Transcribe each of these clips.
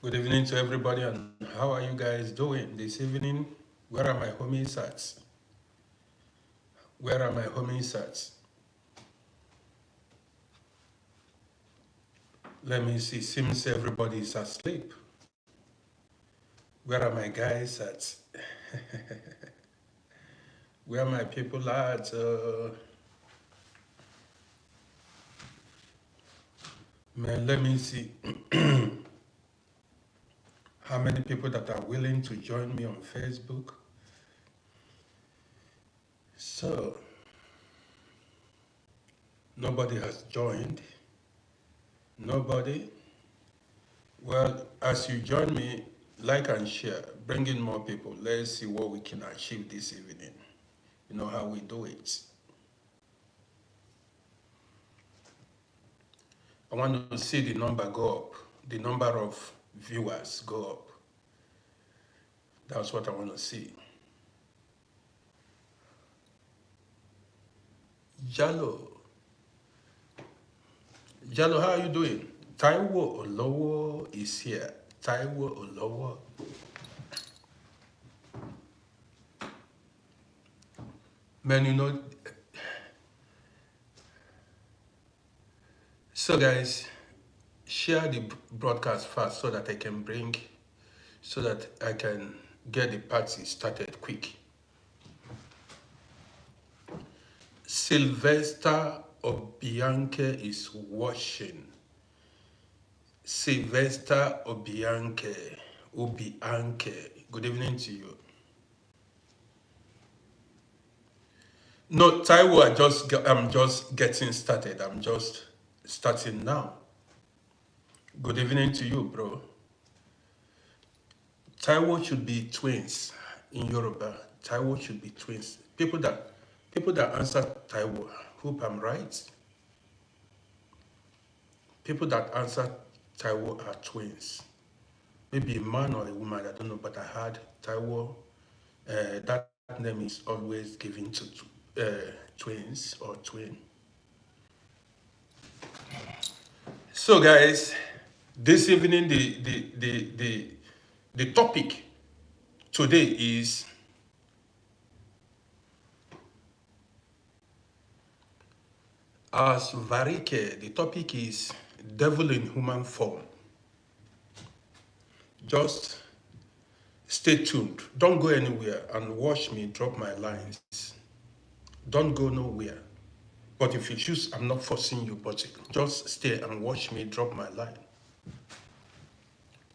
Good evening to everybody, and how are you guys doing this evening? Where are my homies at? Where are my homies at? Let me see. Seems everybody is asleep. Where are my guys at? Where are my people at? Man, let me see how many people that are willing to join me on Facebook. So, nobody has joined. Nobody. Well, as you join me, like and share, bring in more people. Let's see what we can achieve this evening. You know how we do it. I want to see the number go up, the number of viewers go up. That's what I want to see. Jalo. Jalo, how are you doing? Taiwo Olowo is here. Taiwo Olowo. Man, you know. So guys, share the broadcast fast so that I can get the party started quick. Sylvester Obianke is watching. Sylvester Obianke. Good evening to you. No, Taiwo, I'm just getting started. I'm just starting now. Good evening to you, bro. Taiwo should be twins in Yoruba. Taiwo should be twins. People that answer Taiwo, hope I'm right. People that answer Taiwo are twins. Maybe a man or a woman, I don't know, but I heard Taiwo, that name is always given to twins or twin. So guys, this evening the topic today is as Varike. The topic is devil in human form. Just stay tuned. Don't go anywhere and watch me drop my lines. Don't go nowhere. But if you choose, I'm not forcing you, but just stay and watch me drop my line.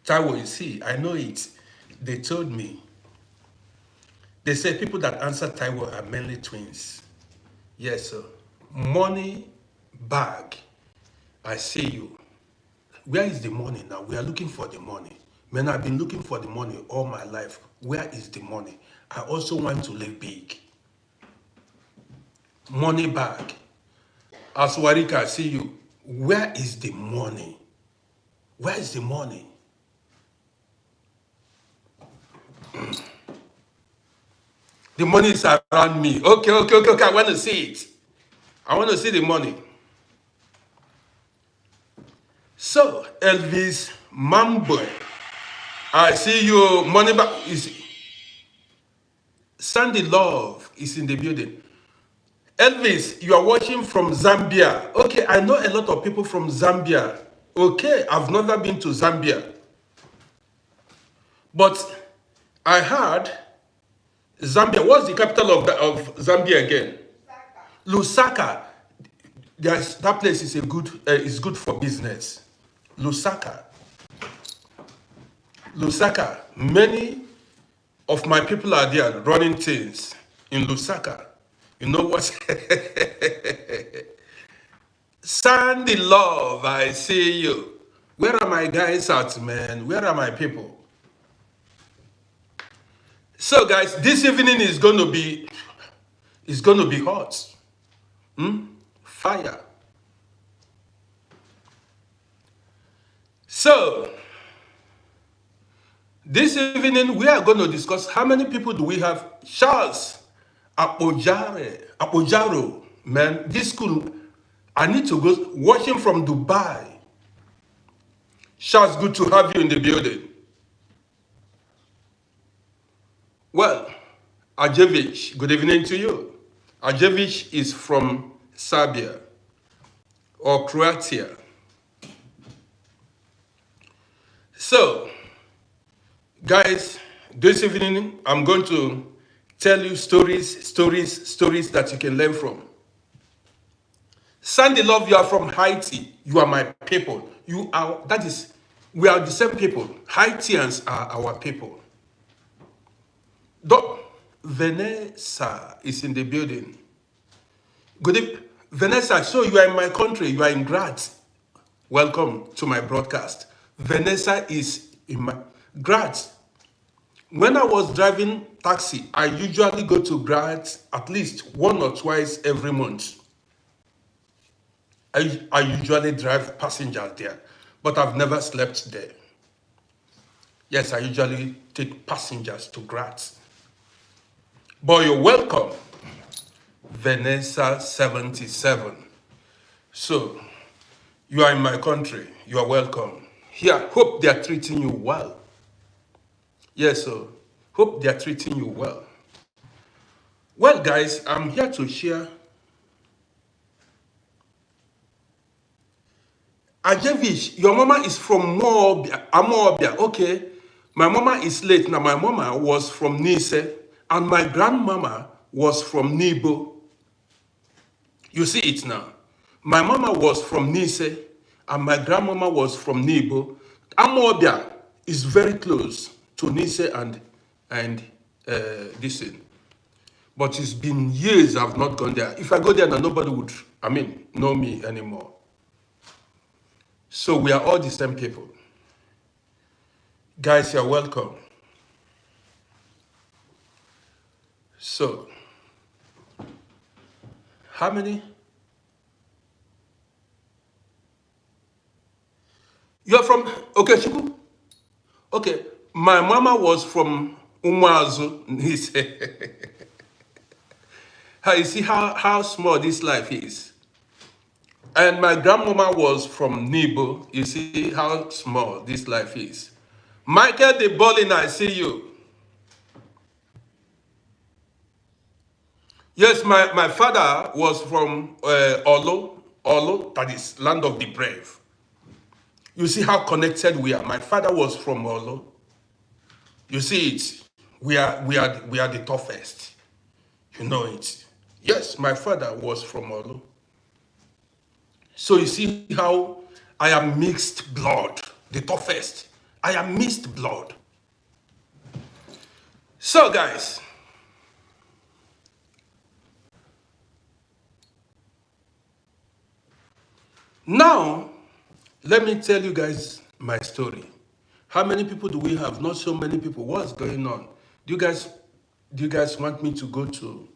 Taiwo, you see, I know it. They told me. They say people that answer Taiwo are mainly twins. Yes, sir. Money bag. I see you. Where is the money now? We are looking for the money. Man, I've been looking for the money all my life. Where is the money? I also want to live big. Money bag. Aswarika, I see you. Where is the money? Where is the money? The money is around me. Okay. I want to see it. I want to see the money. So, Elvis Mamboy, I see you. Money back is Sandy Love is in the building. Elvis, you are watching from Zambia. Okay, I know a lot of people from Zambia. Okay, I've never been to Zambia. But I heard Zambia. What's the capital of Zambia again? Lusaka. That place is good for business. Lusaka. Many of my people are there running things in Lusaka. You know what? Sandy Love, I see you. Where are my guys at, man? Where are my people? So, guys, this evening is going to be hot. Fire. So, this evening we are going to discuss how many people do we have. Charles Apojaro, man, this school, I need to go watching from Dubai. Charles, good to have you in the building. Well, Ajevich, good evening to you. Ajevich is from Serbia or Croatia. So, guys, this evening I'm going to tell you stories that you can learn from. Sandy Love, you are from Haiti. You are my people. We are the same people. Haitians are our people. Vanessa is in the building. Good evening. Vanessa, so you are in my country. You are in Graz. Welcome to my broadcast. Vanessa is in my Graz. When I was driving taxi, I usually go to Graz at least 1 or twice every month. I usually drive passengers there, but I've never slept there. Yes, I usually take passengers to Graz. But you're welcome, Vanessa 77. So, you are in my country. You are welcome. Here, hope they are treating you well. Yes, so hope they are treating you well. Well, guys, I'm here to share. Ajevish, your mama is from Amobia. Okay. My mama is late. Now, my mama was from Nice, and my grandmama was from Nibo. You see it now. My mama was from Nice, and my grandmama was from Nibo. Amobia is very close to Nice and this thing. But it's been years I've not gone there. If I go there now, nobody would, know me anymore. So we are all the same people. Guys, you're welcome. So, how many? You're from, okay, Chiku? Okay, my mama was from Umazu. He said, you see how small this life is? And my grandmama was from Nibo. You see how small this life is. Michael de Bolin, I see you. Yes, my father was from Olo, that is land of the brave. You see how connected we are. My father was from Olo. You see it. We are the toughest. You know it. Yes, my father was from Olo. So you see how I am mixed blood, the toughest. I am mixed blood. So guys, now let me tell you guys my story. How many people do we have? Not so many people. What's going on? Do you guys want me to go to?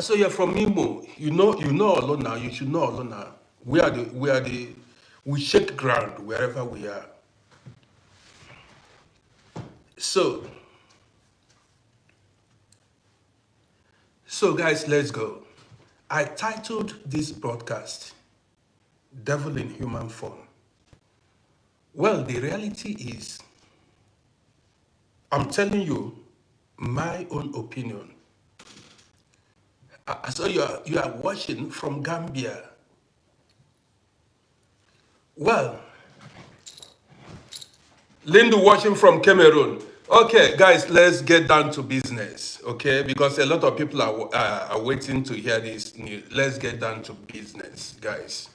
So you're from Imo. You know Olona. You should know Olona. We shake ground wherever we are. So guys, let's go. I titled this broadcast, Devil in Human Form. Well, the reality is, I'm telling you my own opinion. So you are watching from Gambia. Well, Lindu watching from Cameroon. Okay, guys, let's get down to business, okay? Because a lot of people are waiting to hear this news. Let's get down to business, guys.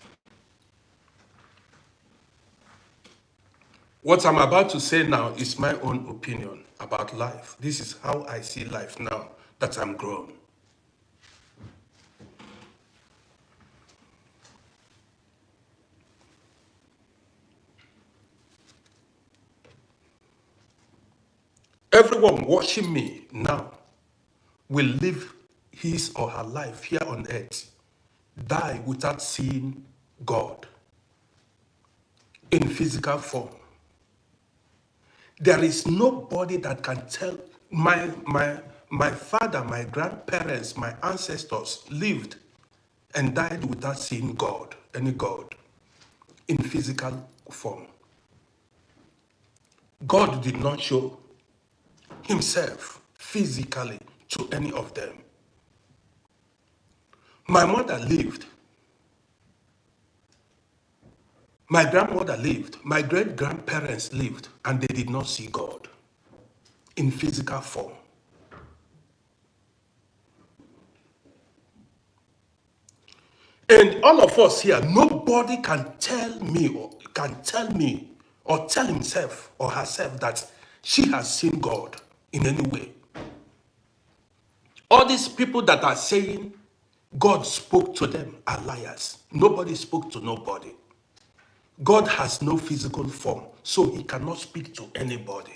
What I'm about to say now is my own opinion about life. This is how I see life now that I'm grown. Everyone watching me now will live his or her life here on earth, die without seeing God in physical form. There is nobody that can tell my father, my grandparents, my ancestors lived and died without seeing God. any God in physical form. God did not show himself physically to any of them. My mother lived. My grandmother lived. My great-grandparents lived, and they did not see God in physical form. And all of us here, nobody can tell me or tell himself or herself that she has seen God in any way. All these people that are saying God spoke to them are liars. Nobody spoke to nobody. God has no physical form, so he cannot speak to anybody.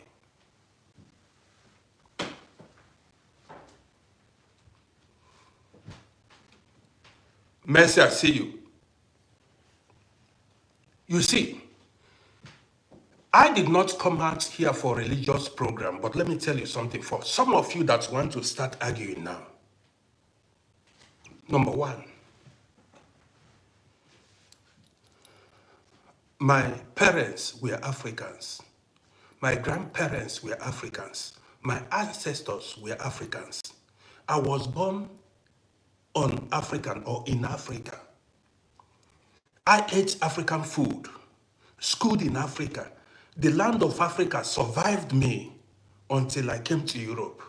Mercy, I see you. You see, I did not come out here for a religious program, but let me tell you something. For some of you that want to start arguing now, number one, my parents were Africans. My grandparents were Africans. My ancestors were Africans. I was born on African or in Africa. I ate African food, schooled in Africa. The land of Africa survived me until I came to Europe.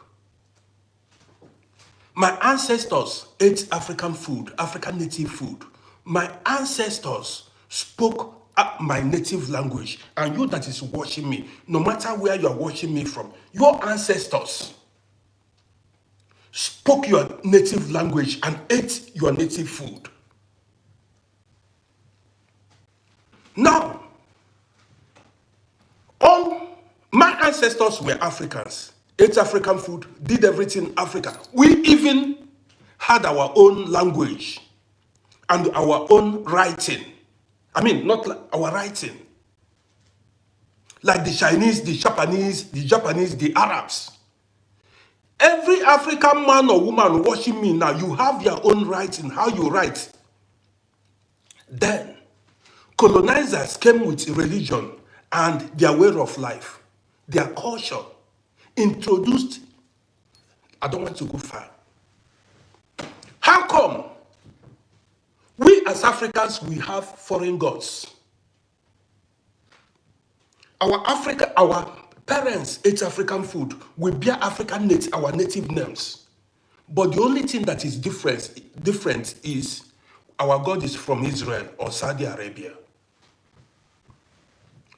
My ancestors ate African food, African native food. My ancestors spoke my native language. And you that is watching me, no matter where you are watching me from, your ancestors spoke your native language and ate your native food. Now, all my ancestors were Africans, ate African food, did everything African. We even had our own language and our own writing. I mean, not like our writing. Like the Chinese, the Japanese, the Arabs. Every African man or woman watching me now, you have your own writing, how you write. Then, colonizers came with religion and their way of life, their culture, introduced. I don't want to go far. How come we as Africans, we have foreign gods? Our parents ate African food. We bear African our native names. But the only thing that is different is our God is from Israel or Saudi Arabia.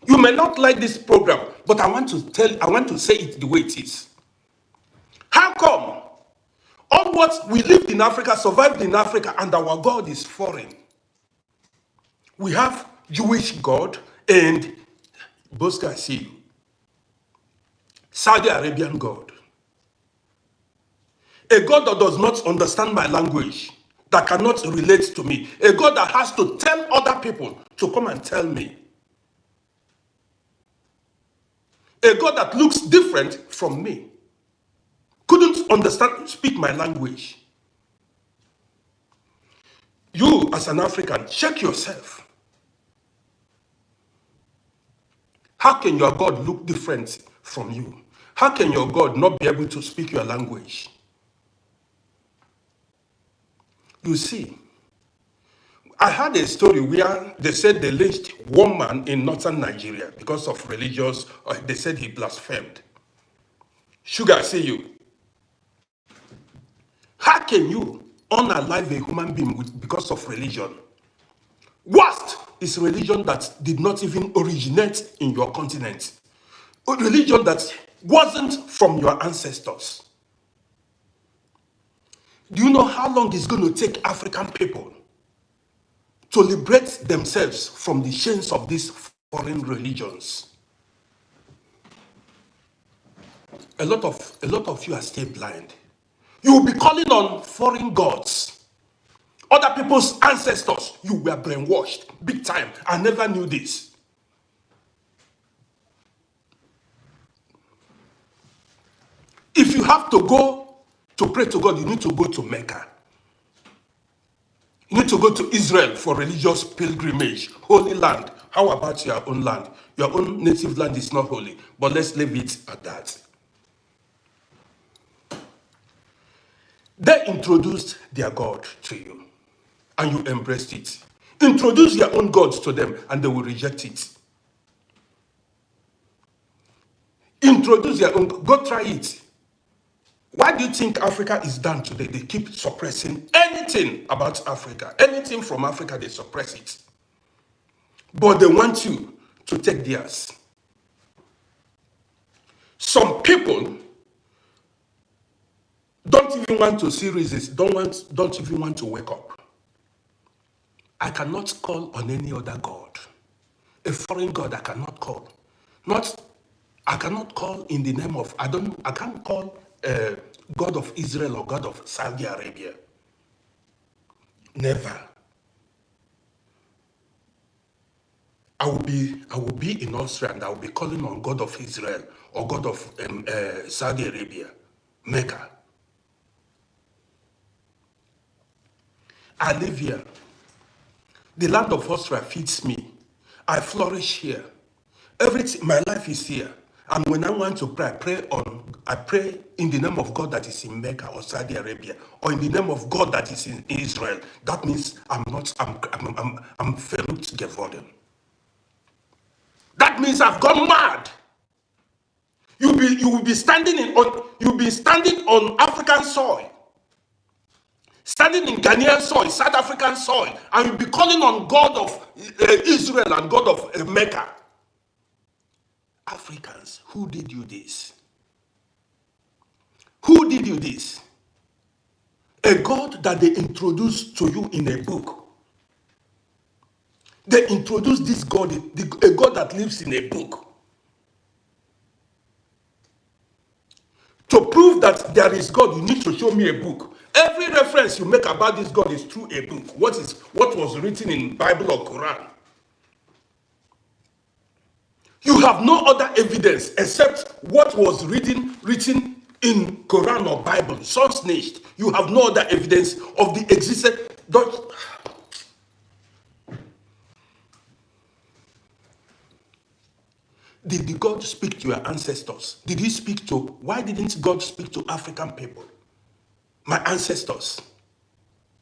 You may not like this program, but I want to say it the way it is. How come all what we lived in Africa, survived in Africa, and our God is foreign? We have Jewish God and Bosca, see you. Saudi Arabian God. A God that does not understand my language, that cannot relate to me. A God that has to tell other people to come and tell me. A God that looks different from me. Couldn't understand, speak my language. You, as an African, check yourself. How can your God look different from you? How can your God not be able to speak your language? You see, I had a story where they said they lynched one man in northern Nigeria because of religious, or they said he blasphemed. Sugar, see you. How can you unalive a human being because of religion? Worst is religion that did not even originate in your continent. A religion that wasn't from your ancestors. Do you know how long it's going to take African people to liberate themselves from the chains of these foreign religions? A lot of you are still blind. You will be calling on foreign gods. Other people's ancestors, you were brainwashed big time. I never knew this. If you have to go to pray to God, you need to go to Mecca. need to go to Israel for religious pilgrimage, holy land. How about your own land? Your own native land is not holy, but let's leave it at that. They introduced their God to you, and you embraced it. Introduce your own gods to them, and they will reject it. Introduce your own, go try it. Why do you think Africa is done today? They keep suppressing anything about Africa. Anything from Africa, they suppress it. But they want you to take theirs. Some people don't even want to see reasons, don't even want to wake up. I cannot call on any other God. A foreign God I cannot call. I cannot call in the name of, I can't call God of Israel or God of Saudi Arabia. Never. I will be in Austria and I will be calling on God of Israel or God of Saudi Arabia, Mecca. I live here. The land of Austria feeds me. I flourish here. Everything, my life is here. And when I want to pray, I pray in the name of God that is in Mecca or Saudi Arabia, or in the name of God that is in Israel. That means I'm verrückt geworden. That means I've gone mad. You'll be standing on African soil, standing in Ghanaian soil, South African soil, and you'll be calling on God of Israel and God of Mecca. Africans, who did you this? Who did you this? A God that they introduced to you in a book. They introduced this God, a God that lives in a book. To prove that there is God, you need to show me a book. Every reference you make about this God is through a book. What was written in Bible or Quran? You have no other evidence except what was written in Quran or Bible. So snitched. You have no other evidence of the existence. Did God speak to your ancestors? Why didn't God speak to African people? My ancestors.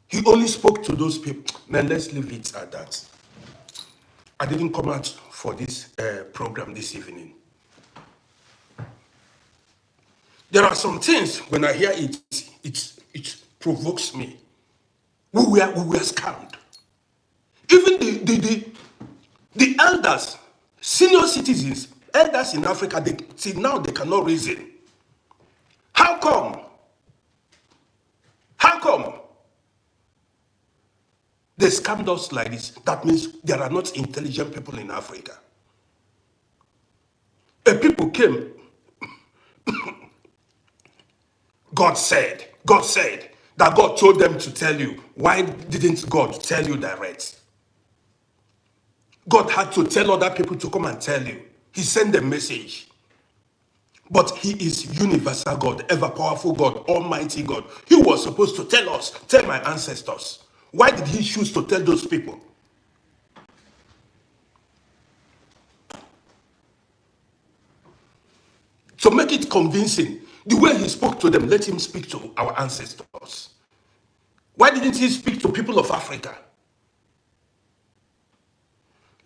He only spoke to those people. Man, let's leave it at that. I didn't come out for this program this evening. There are some things, when I hear it, it provokes me. We were scammed. Even the elders, senior citizens, elders in Africa, now they cannot reason. How come? How come? They scammed us like this. That means there are not intelligent people in Africa. A people came. God said that God told them to tell you. Why didn't God tell you direct? God had to tell other people to come and tell you. He sent a message. But he is universal God, ever-powerful God, almighty God. He was supposed to tell my ancestors. Why did he choose to tell those people? To make it convincing, the way he spoke to them, let him speak to our ancestors. Why didn't he speak to people of Africa?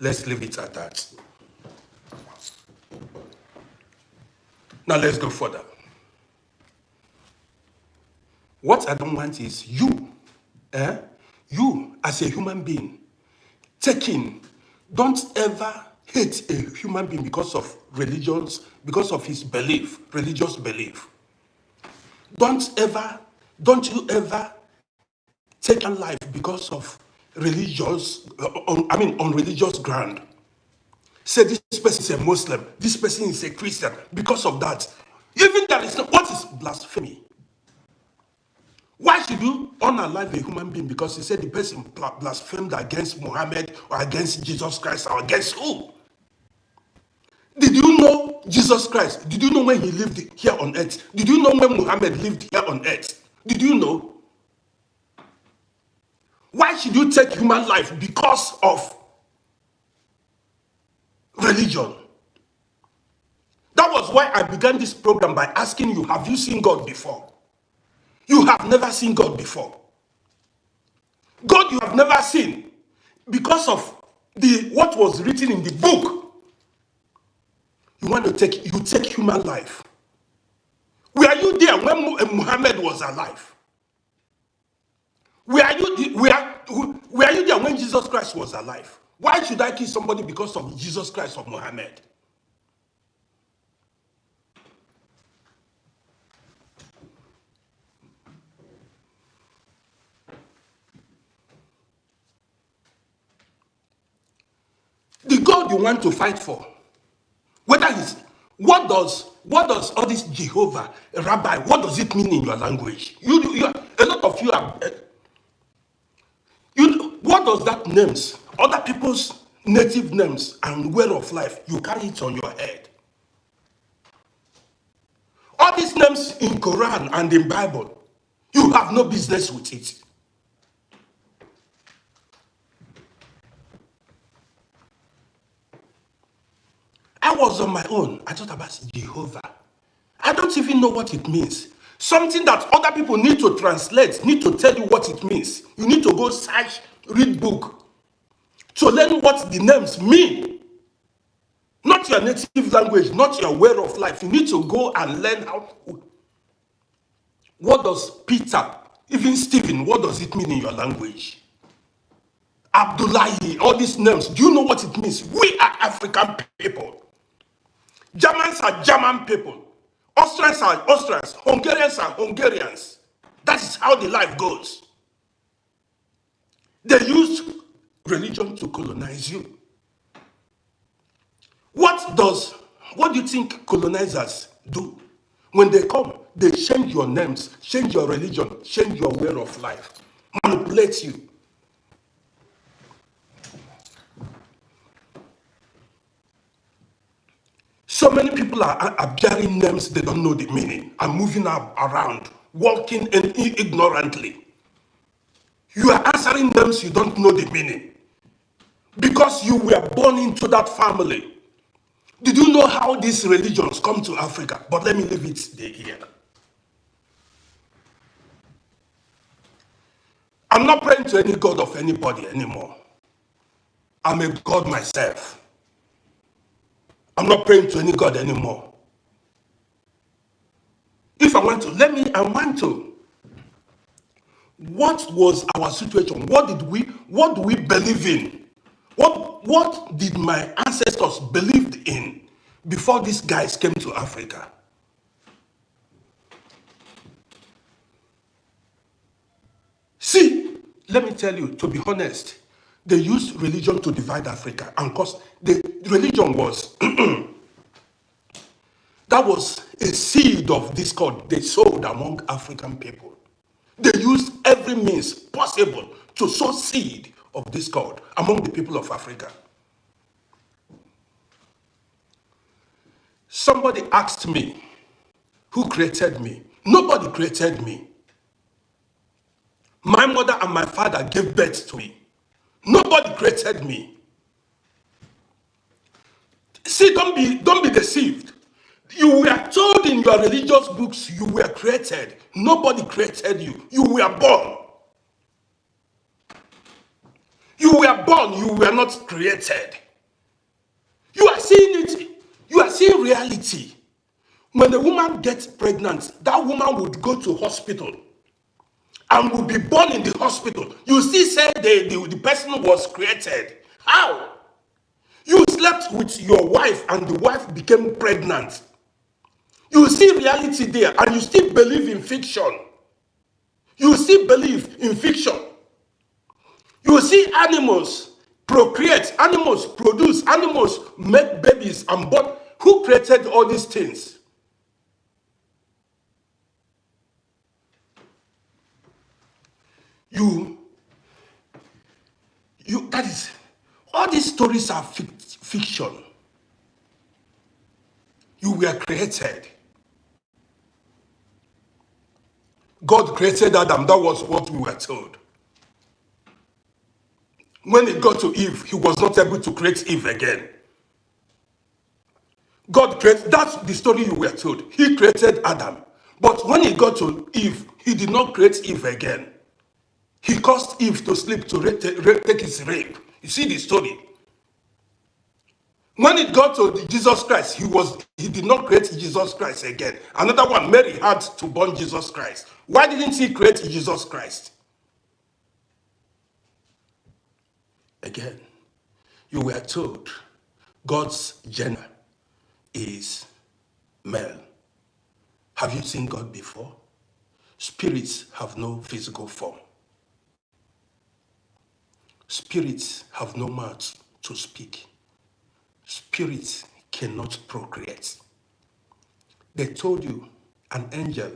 Let's leave it at that. Now let's go further. What I don't want is you as a human being, don't ever hate a human being because of religions, because of his religious belief. Don't you ever take a life because of on religious ground. Say this person is a Muslim, this person is a Christian. Because of that, even that is not, what is blasphemy? Why should you unalive a human being because he said the person blasphemed against Muhammad or against Jesus Christ or against who? Did you know Jesus Christ? Did you know when he lived here on earth? Did you know when Muhammad lived here on earth? Did you know? Why should you take human life because of religion? That was why I began this program by asking you, have you seen God before? You have never seen God before. God you have never seen because of what was written in the book. You take human life. Were you there when Muhammad was alive? Were you there when Jesus Christ was alive? Why should I kill somebody because of Jesus Christ or Muhammad? The God you want to fight for, whether it's what does all this Jehovah, Rabbi, what does it mean in your language? A lot of you are. What does that names? Other people's native names and way of life, you carry it on your head. All these names in Quran and in Bible, you have no business with it. I was on my own. I thought about Jehovah. I don't even know what it means. Something that other people need to translate, need to tell you what it means. You need to go search, read book to learn what the names mean. Not your native language, not your way of life. You need to go and learn how. What does Peter, even Stephen, what does it mean in your language? Abdullahi, all these names. Do you know what it means? We are African people. Germans are German people. Austrians are Austrians. Hungarians are Hungarians. That is how the life goes. They use religion to colonize you. What do you think colonizers do? When they come, they change your names, change your religion, change your way of life, manipulate you. So many people are bearing names they don't know the meaning and moving around, walking ignorantly. You are answering names you don't know the meaning because you were born into that family. Did you know how these religions come to Africa? But let me leave it here. I'm not praying to any god of anybody anymore. I'm a god myself. I'm not praying to any god anymore. If I want to, what was our situation? What do we believe in? What did my ancestors believed in before these guys came to Africa? See, let me tell you, to be honest, they used religion to divide Africa, and because the religion was that was a seed of discord they sowed among African people. They used every means possible to sow seed of discord among the people of Africa. Somebody asked me, who created me? Nobody created me. My mother and my father gave birth to me. Nobody created me. See, don't be deceived. You were told in your religious books you were created. Nobody created you. You were born. You were born. You were not created. You are seeing it. You are seeing reality. When a woman gets pregnant, that woman would go to hospital and would be born in the hospital. You still say the person was created. How? You slept with your wife and the wife became pregnant. You see reality there and you still believe in fiction. You still believe in fiction. You see animals procreate, animals produce, animals make babies and born. Who created all these things? That is, all these stories are fiction. You were created. God created Adam. That was what we were told. When it got to Eve, he was not able to create Eve again. God created, that's the story you were told. He created Adam. But when it got to Eve, he did not create Eve again. He caused Eve to sleep to take his rape. You see the story. When it got to Jesus Christ, he did not create Jesus Christ again. Another one, Mary had to born Jesus Christ. Why didn't he create Jesus Christ? Again, you were told God's gender is male. Have you seen God before? Spirits have no physical form. Spirits have no mouth to speak. Spirits cannot procreate. They told you an angel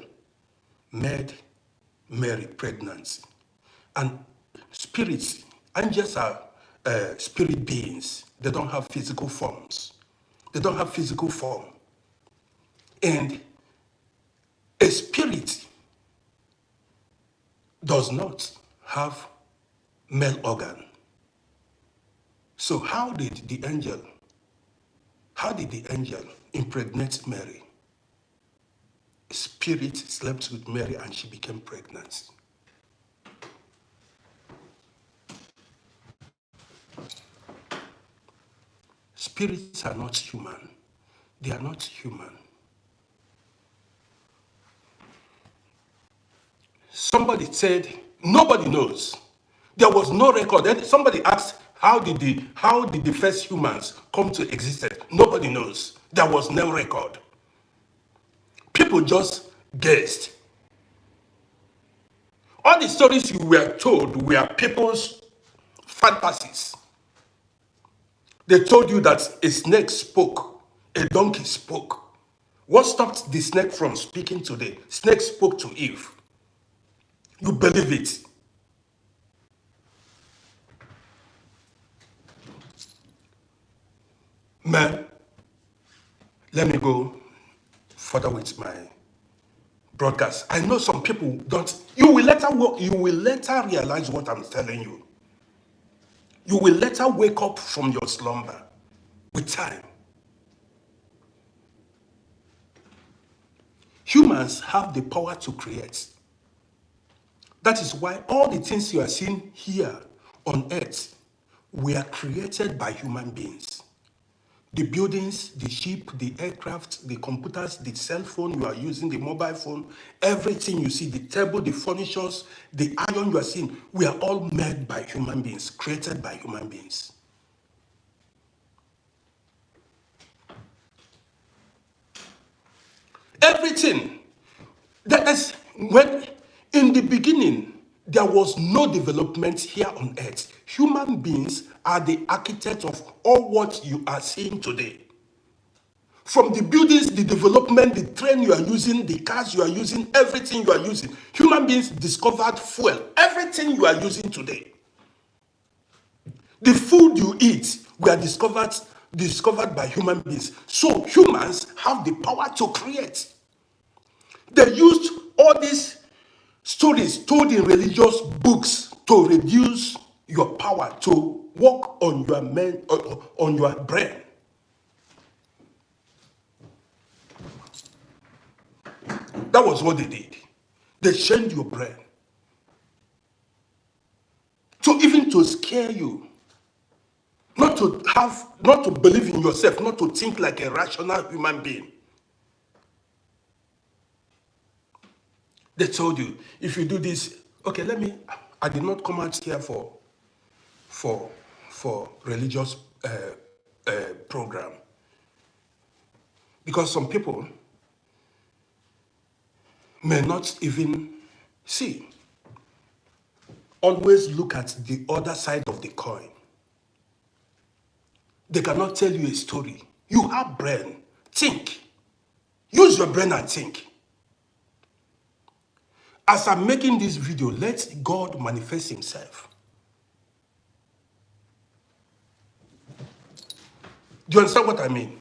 made Mary pregnant. And spirits, angels are spirit beings. They don't have physical forms. They don't have physical form. And a spirit does not have male organ. So how did the angel impregnate Mary? A spirit slept with Mary and she became pregnant. Spirits are not human. They are not human. Somebody said, nobody knows. There was no record. Then somebody asked, how did the first humans come to existence? Nobody knows. There was no record. People just guessed. All the stories you were told were people's fantasies. They told you that a snake spoke, a donkey spoke. What stopped the snake from speaking today? Snake spoke to Eve. You believe it. Man, let me go further with my broadcast. I know some people don't. You will later realize what I'm telling you. You will later wake up from your slumber with time. Humans have the power to create. That is why all the things you are seeing here on earth were created by human beings. The buildings, the ship, the aircraft, the computers, the cell phone you are using, the mobile phone, everything you see, the table, the furnitures, the iron you are seeing, we are all made by human beings, created by human beings. Everything. That is when, in the beginning, there was no development here on earth. Human beings are the architects of all what you are seeing today. From the buildings, the development, the train you are using, the cars you are using, everything you are using. Human beings discovered fuel. Everything you are using today. The food you eat were discovered by human beings. So humans have the power to create. They used all these stories told in religious books to reduce your power, to work on your brain. That was what they did. They changed your brain. Even to scare you. Not to believe in yourself, not to think like a rational human being. They told you, if you do this, okay, I did not come out here for religious program. Because some people may not even see. Always look at the other side of the coin. They cannot tell you a story. You have brain. Think. Use your brain and think. As I'm making this video, let God manifest himself. Do you understand what I mean?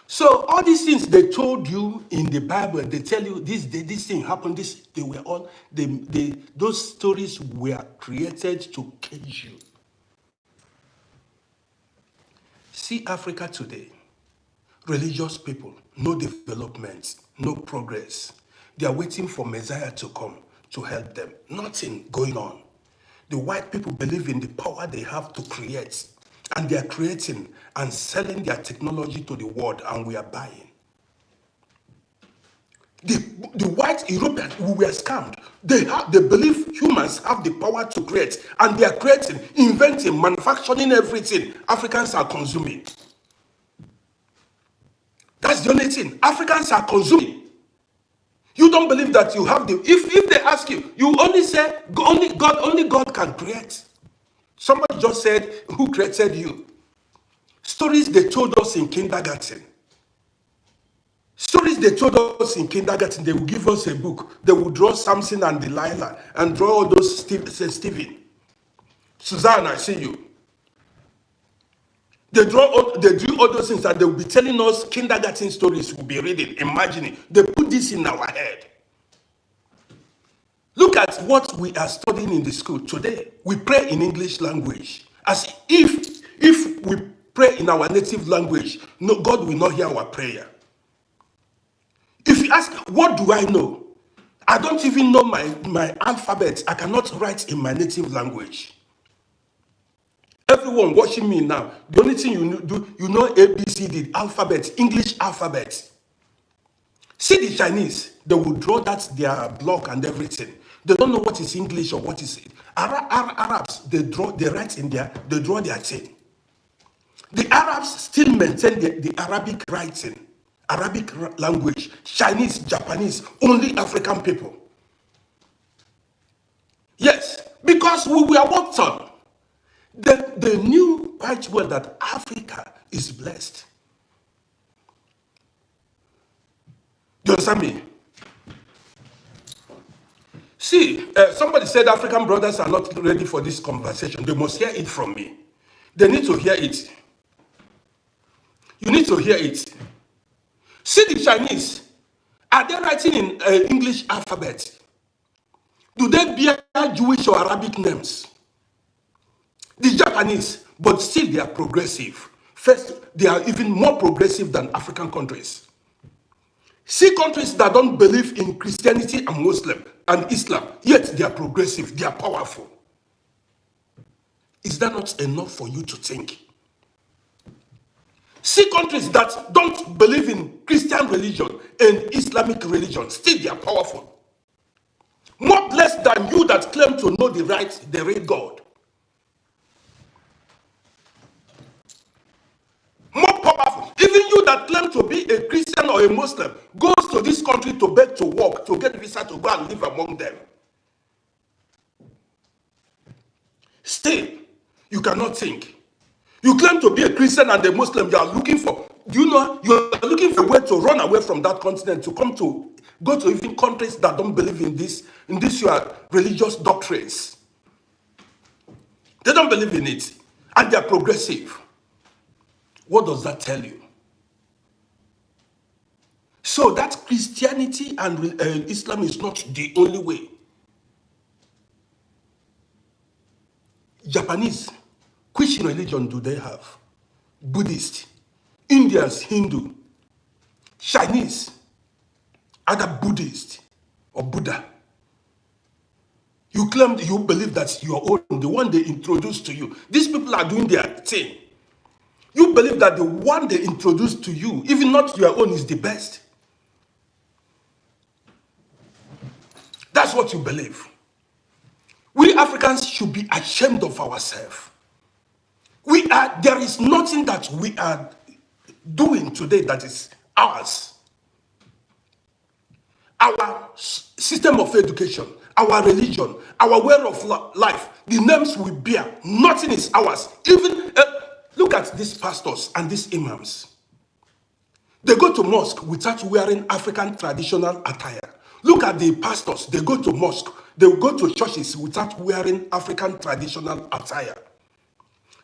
So all these things they told you in the Bible, they tell you this thing happened, they were all, those stories were created to cage you. See Africa today, religious people, no development, no progress. They are waiting for Messiah to come to help them. Nothing going on. The white people believe in the power they have to create, and they are creating and selling their technology to the world, and we are buying. The white Europeans, we were scammed. They believe humans have the power to create, and they are creating, inventing, manufacturing everything Africans are consuming. That's the only thing. Africans are consuming. You don't believe that you have the. If they ask you, you only say only God can create. Somebody just said, "Who created you?" Stories they told us in kindergarten. Stories they told us in kindergarten. They would give us a book. They would draw Samson and Delilah and draw all those Stephen, Suzanne. I see you. They do all those things, and they will be telling us kindergarten stories. We'll be reading, imagining. They put this in our head. Look at what we are studying in the school today. We pray in English language, as if we pray in our native language, no, God will not hear our prayer. If you ask, what do I know? I don't even know my alphabet. I cannot write in my native language. Everyone watching me now, the only thing you know ABCD, alphabet, English alphabet. See the Chinese, they will draw that their block and everything. They don't know what is English or what is it. Arabs, they write in they draw their thing. The Arabs still maintain the Arabic writing, Arabic language. Chinese, Japanese, only African people. Yes, because we were worked on. They knew quite well that Africa is blessed. Do you understand me? See, somebody said African brothers are not ready for this conversation. They must hear it from me. They need to hear it. You need to hear it. See the Chinese. Are they writing in English alphabet? Do they bear Jewish or Arabic names? The Japanese, but still they are progressive. First, they are even more progressive than African countries. See countries that don't believe in Christianity and Muslim and Islam, yet they are progressive, they are powerful. Is that not enough for you to think? See countries that don't believe in Christian religion and Islamic religion, still they are powerful. More blessed than you that claim to know the real God. More powerful. Even you that claim to be a Christian or a Muslim goes to this country to beg to work, to get visa to go and live among them. Still, you cannot think. You claim to be a Christian and a Muslim, you are looking for, you are looking for a way to run away from that continent, to go to even countries that don't believe in your religious doctrines. They don't believe in it, and they are progressive. What does that tell you? So that Christianity and Islam is not the only way. Japanese, which religion do they have? Buddhist. Indians, Hindu. Chinese, either Buddhist or Buddha. You claim you believe that your own, the one they introduced to you. These people are doing their thing. You believe that the one they introduced to you, even not your own, is the best. That's what you believe. We Africans should be ashamed of ourselves. There is nothing that we are doing today that is ours. Our system of education, our religion, our way of life, the names we bear, nothing is ours. Even look at these pastors and these imams. They go to mosque without wearing African traditional attire. Look at the pastors. They go to mosque. They go to churches without wearing African traditional attire.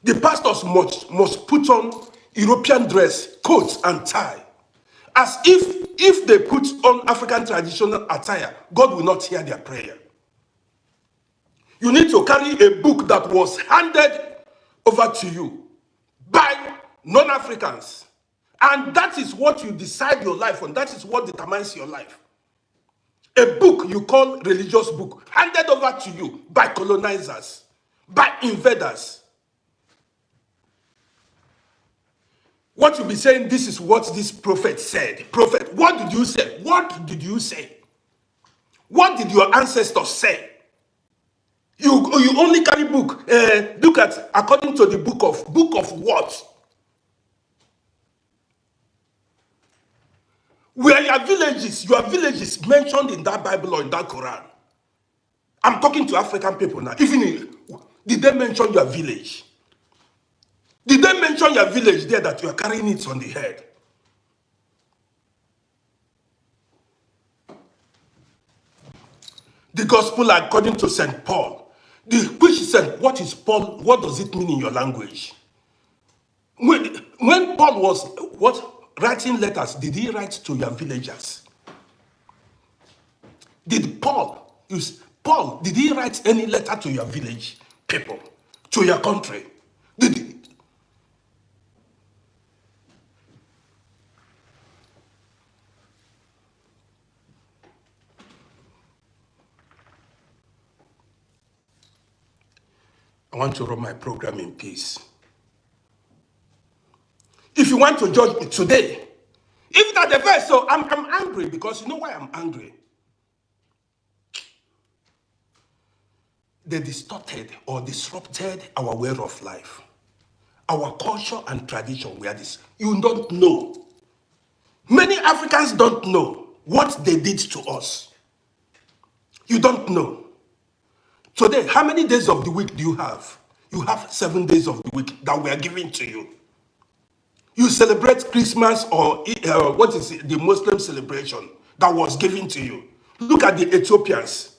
The pastors must put on European dress, coats and tie. As if they put on African traditional attire, God will not hear their prayer. You need to carry a book that was handed over to you by non-Africans. And that is what you decide your life on. That is what determines your life. A book you call religious book, handed over to you by colonizers, by invaders. What you'll be saying, this is what this prophet said. Prophet, what did you say? What did you say? What did your ancestors say? You only carry book. Look at, according to the book of what? Where your villages mentioned in that Bible or in that Quran? I'm talking to African people now. Did they mention your village? Did they mention your village there that you are carrying it on the head? The gospel according to St. Paul. Which said, what is Paul? What does it mean in your language? When Paul was writing letters, did he write to your villagers? Did he write any letter to your village people, to your country? Did he? I want to run my program in peace. If you want to judge me today, if that the verse, so I'm angry because you know why I'm angry? They distorted or disrupted our way of life. Our culture and tradition were this. You don't know. Many Africans don't know what they did to us. You don't know. Today, how many days of the week do you have? You have 7 days of the week that were given to you. You celebrate Christmas or what is it, the Muslim celebration that was given to you. Look at the Ethiopians,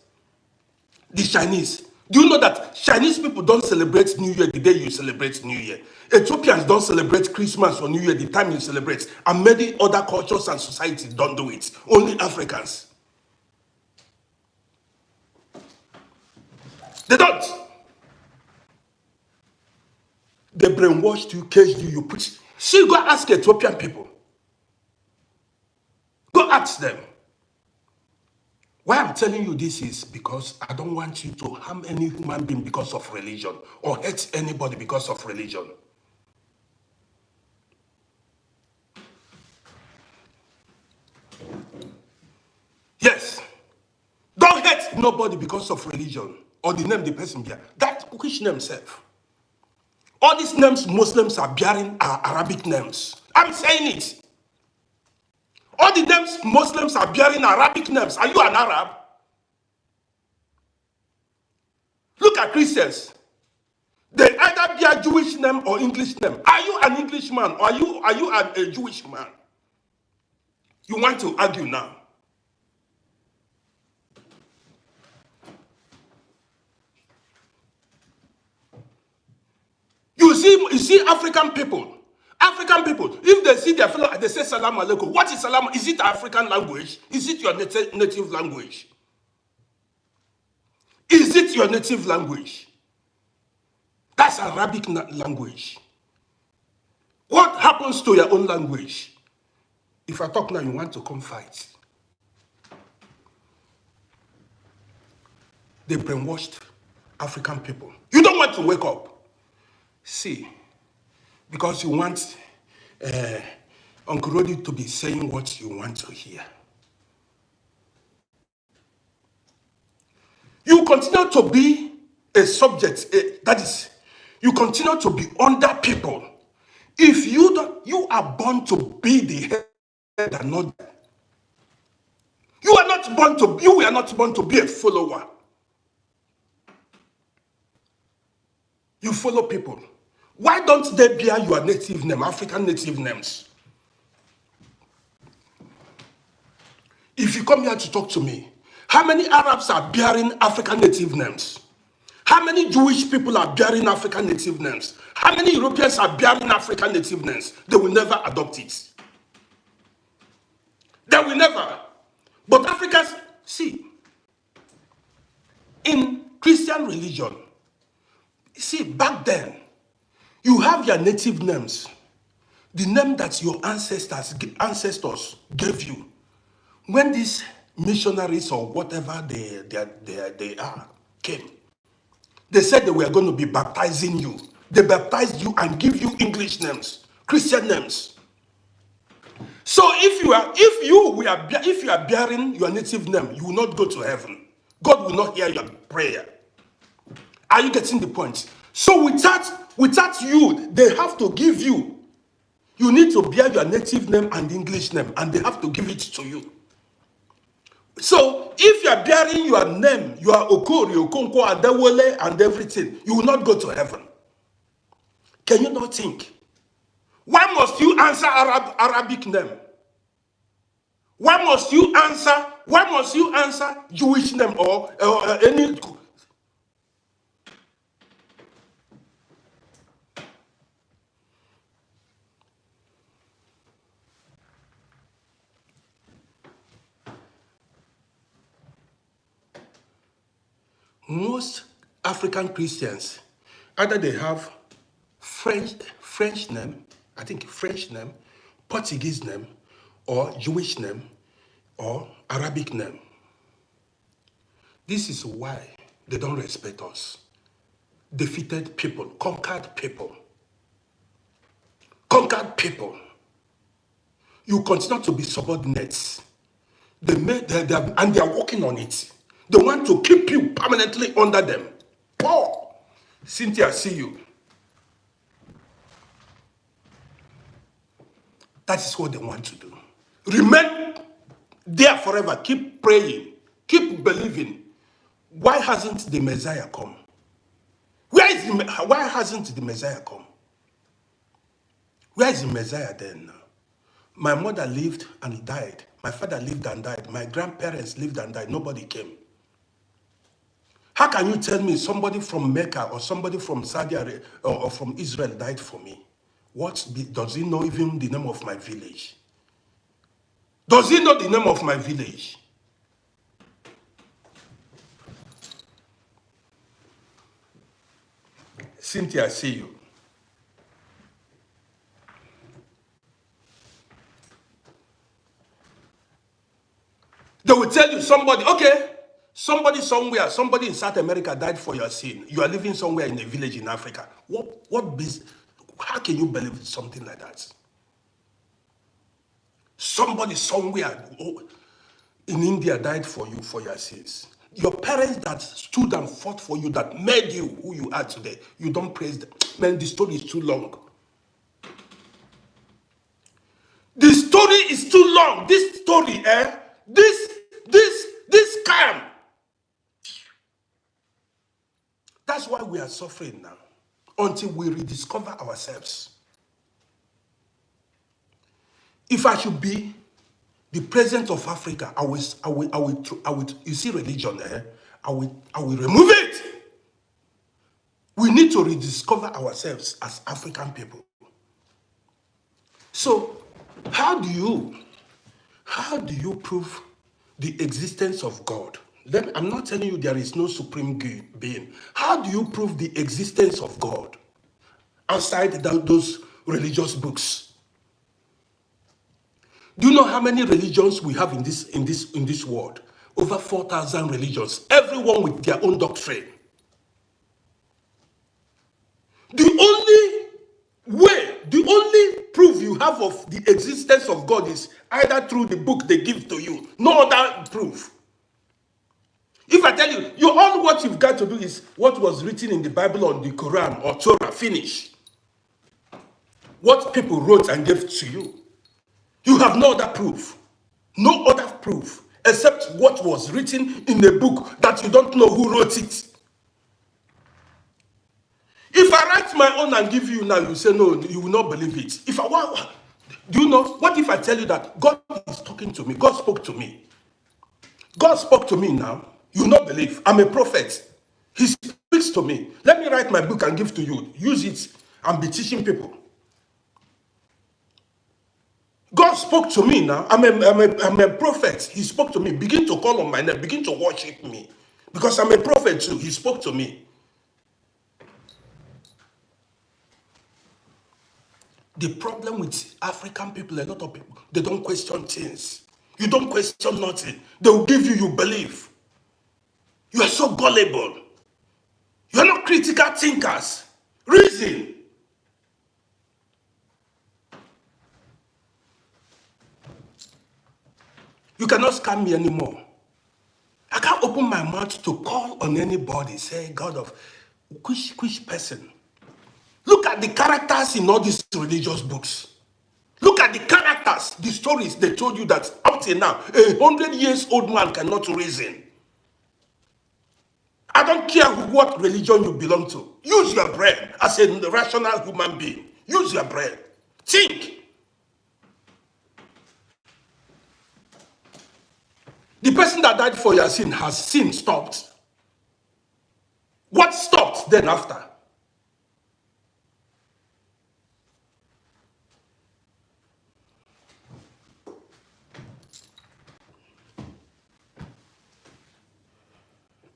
the Chinese. Do you know that Chinese people don't celebrate New Year the day you celebrate New Year? Ethiopians don't celebrate Christmas or New Year the time you celebrate. And many other cultures and societies don't do it. Only Africans. They don't. They brainwashed you, caged you, you put... See, go ask Ethiopian people. Go ask them. Why I'm telling you this is because I don't want you to harm any human being because of religion or hurt anybody because of religion. Yes. Don't hurt nobody because of religion or the name the person bear. That which name self? All these names Muslims are bearing are Arabic names. I'm saying it. All the names Muslims are bearing are Arabic names. Are you an Arab? Look at Christians. They either bear Jewish name or English name. Are you an Englishman or are you a Jewish man? You want to argue now? You see African people, if they see their fellow, they say salam alaikum. What is salam? Is it African language? Is it your native language? Is it your native language? That's Arabic language. What happens to your own language? If I talk now, you want to come fight. They brainwashed African people. You don't want to wake up. See, because you want Uncle Roddy to be saying what you want to hear. You continue to be a subject, that is, you continue to be under people. If you are born to be the head and not, you were not born to be a follower. You follow people. Why don't they bear your native name, African native names? If you come here to talk to me, how many Arabs are bearing African native names? How many Jewish people are bearing African native names? How many Europeans are bearing African native names? They will never adopt it. They will never. But Africans, see, in Christian religion, see, back then, you have your native names, the name that your ancestors gave you. When these missionaries or whatever they are came, they said they were going to be baptizing you. They baptized you and give you English names, Christian names. So if you are bearing your native name, you will not go to heaven. God will not hear your prayer. Are you getting the point? So without you, they have to give you. You need to bear your native name and English name, and they have to give it to you. So if you are bearing your name, you are Okori, Okonkwo, Adewole, and everything, you will not go to heaven. Can you not think? Why must you answer Arabic name? Why must you answer Jewish name or any? Most African Christians, either they have French name, I think French name, Portuguese name, or Jewish name, or Arabic name. This is why they don't respect us. Defeated people, conquered people. Conquered people. You continue to be subordinates. And they are working on it. They want to keep you permanently under them. Oh, Cynthia, see you. That is what they want to do. Remain there forever. Keep praying. Keep believing. Why hasn't the Messiah come? Why hasn't the Messiah come? Where is the Messiah then now? My mother lived and died. My father lived and died. My grandparents lived and died. Nobody came. How can you tell me somebody from Mecca or somebody from Saudi Arabia or from Israel died for me? Does he know even the name of my village? Does he know the name of my village? Cynthia, I see you. They will tell you somebody somewhere, somebody in South America died for your sin. You are living somewhere in a village in Africa. How can you believe something like that? Somebody somewhere in India died for you for your sins. Your parents that stood and fought for you, that made you who you are today, you don't praise them. Man, the story is too long. The story is too long. This story, this scam. That's why we are suffering now, until we rediscover ourselves. If I should be the president of Africa, I will. You see religion there. I will remove it. We need to rediscover ourselves as African people. So, how do you prove the existence of God? I'm not telling you there is no supreme being. How do you prove the existence of God outside those religious books? Do you know how many religions we have in this world? Over 4,000 religions, everyone with their own doctrine. The only proof you have of the existence of God is either through the book they give to you. No other proof. If I tell you, all what you've got to do is what was written in the Bible or the Quran or Torah, finish. What people wrote and gave to you. You have no other proof. No other proof except what was written in the book that you don't know who wrote it. If I write my own and give you now, you say no, you will not believe it. Do you know, what if I tell you that God is talking to me? God spoke to me. God spoke to me now. You will not believe. I'm a prophet. He speaks to me. Let me write my book and give to you. Use it and be teaching people. God spoke to me now. I'm a prophet. He spoke to me. Begin to call on my name. Begin to worship me. Because I'm a prophet too. He spoke to me. The problem with African people, a lot of people, they don't question things. You don't question nothing. They will give you, you believe. You are so gullible. You are not critical thinkers. Reason. You cannot scam me anymore. I can't open my mouth to call on anybody, say, God of which person. Look at the characters in all these religious books. Look at the characters, the stories they told you that up till now, 100 years old man cannot reason. I don't care what religion you belong to. Use your brain as a rational human being. Use your brain. Think. The person that died for your sin, has sin stopped? What stopped then after?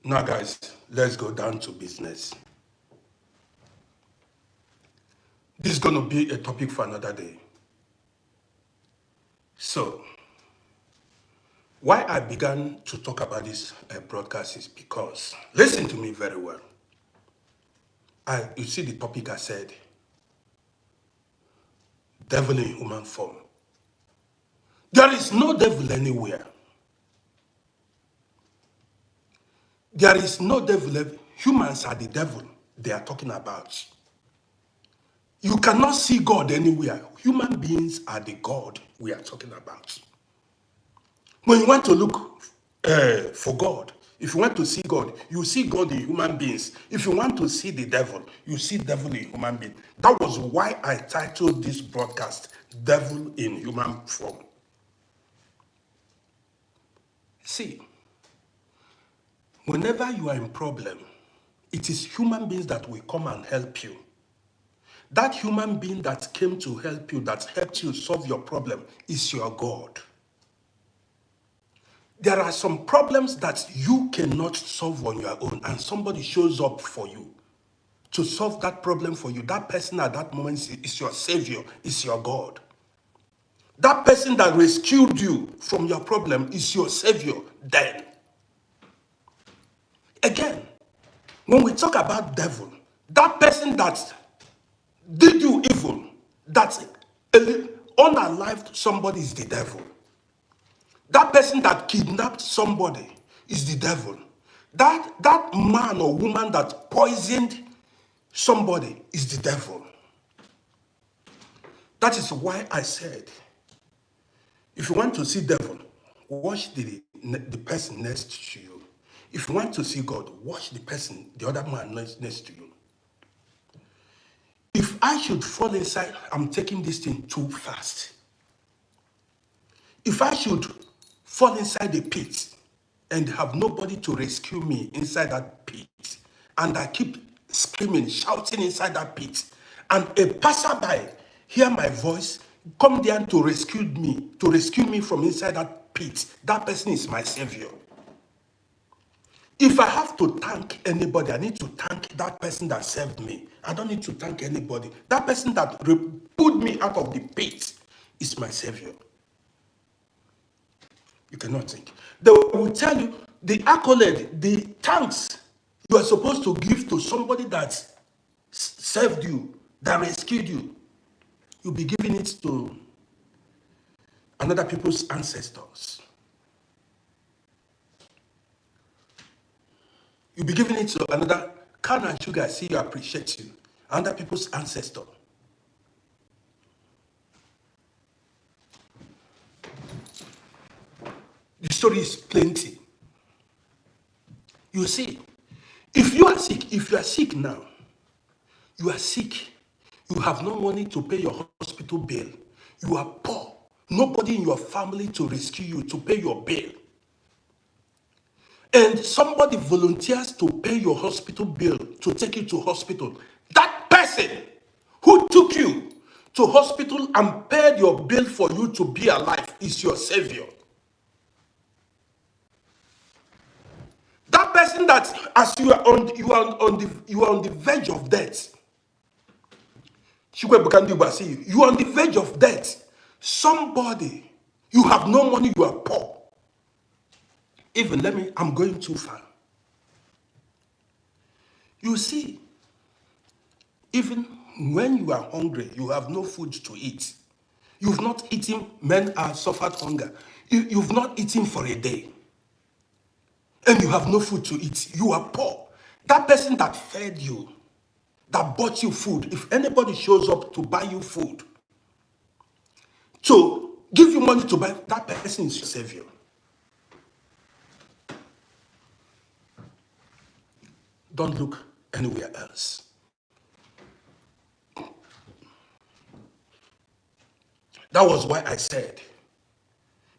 Now, guys, let's go down to business. This is going to be a topic for another day. So, why I began to talk about this broadcast is because, listen to me very well. You see the topic I said, devil in human form. There is no devil anywhere. There is no devil. Humans are the devil they are talking about. You cannot see God anywhere. Human beings are the God we are talking about. When you want to look for God, if you want to see God, you see God in human beings. If you want to see the devil, you see devil in human beings. That was why I titled this broadcast, Devil in Human Form. See, whenever you are in problem, it is human beings that will come and help you. That human being that came to help you, that helped you solve your problem, is your God. There are some problems that you cannot solve on your own, and somebody shows up for you to solve that problem for you. That person at that moment is your savior, is your God. That person that rescued you from your problem is your savior then. Again, when we talk about devil, that person that did you evil, that unalived somebody is the devil. That person that kidnapped somebody is the devil. That man or woman that poisoned somebody is the devil. That is why I said, if you want to see devil, watch the person next to you. If you want to see God, watch the other man next to you. If I should fall inside, I'm taking this thing too fast. If I should fall inside the pit and have nobody to rescue me inside that pit, and I keep screaming, shouting inside that pit, and a passerby hear my voice, come down to rescue me from inside that pit, that person is my savior. If I have to thank anybody, I need to thank that person that saved me. I don't need to thank anybody. That person that pulled me out of the pit is my savior. You cannot think. They will tell you the accolade, the thanks you are supposed to give to somebody that saved you, that rescued you. You'll be giving it to another people's ancestors. You'll be giving it to another can and sugar, see you appreciate you. Other people's ancestor. The story is plenty. You see, if you are sick now, you are sick, you have no money to pay your hospital bill, you are poor, nobody in your family to rescue you, to pay your bill, and somebody volunteers to pay your hospital bill, to take you to hospital, that person who took you to hospital and paid your bill for you to be alive is your savior. That person that as you are on the verge of death, you are on the verge of death. Somebody, you have no money, you are poor. Even I'm going too far. You see, even when you are hungry, you have no food to eat. You've not eaten, men have suffered hunger. You've not eaten for a day. And you have no food to eat. You are poor. That person that fed you, that bought you food, if anybody shows up to buy you food, to give you money to buy, that person is your savior. Don't look anywhere else. That was why I said,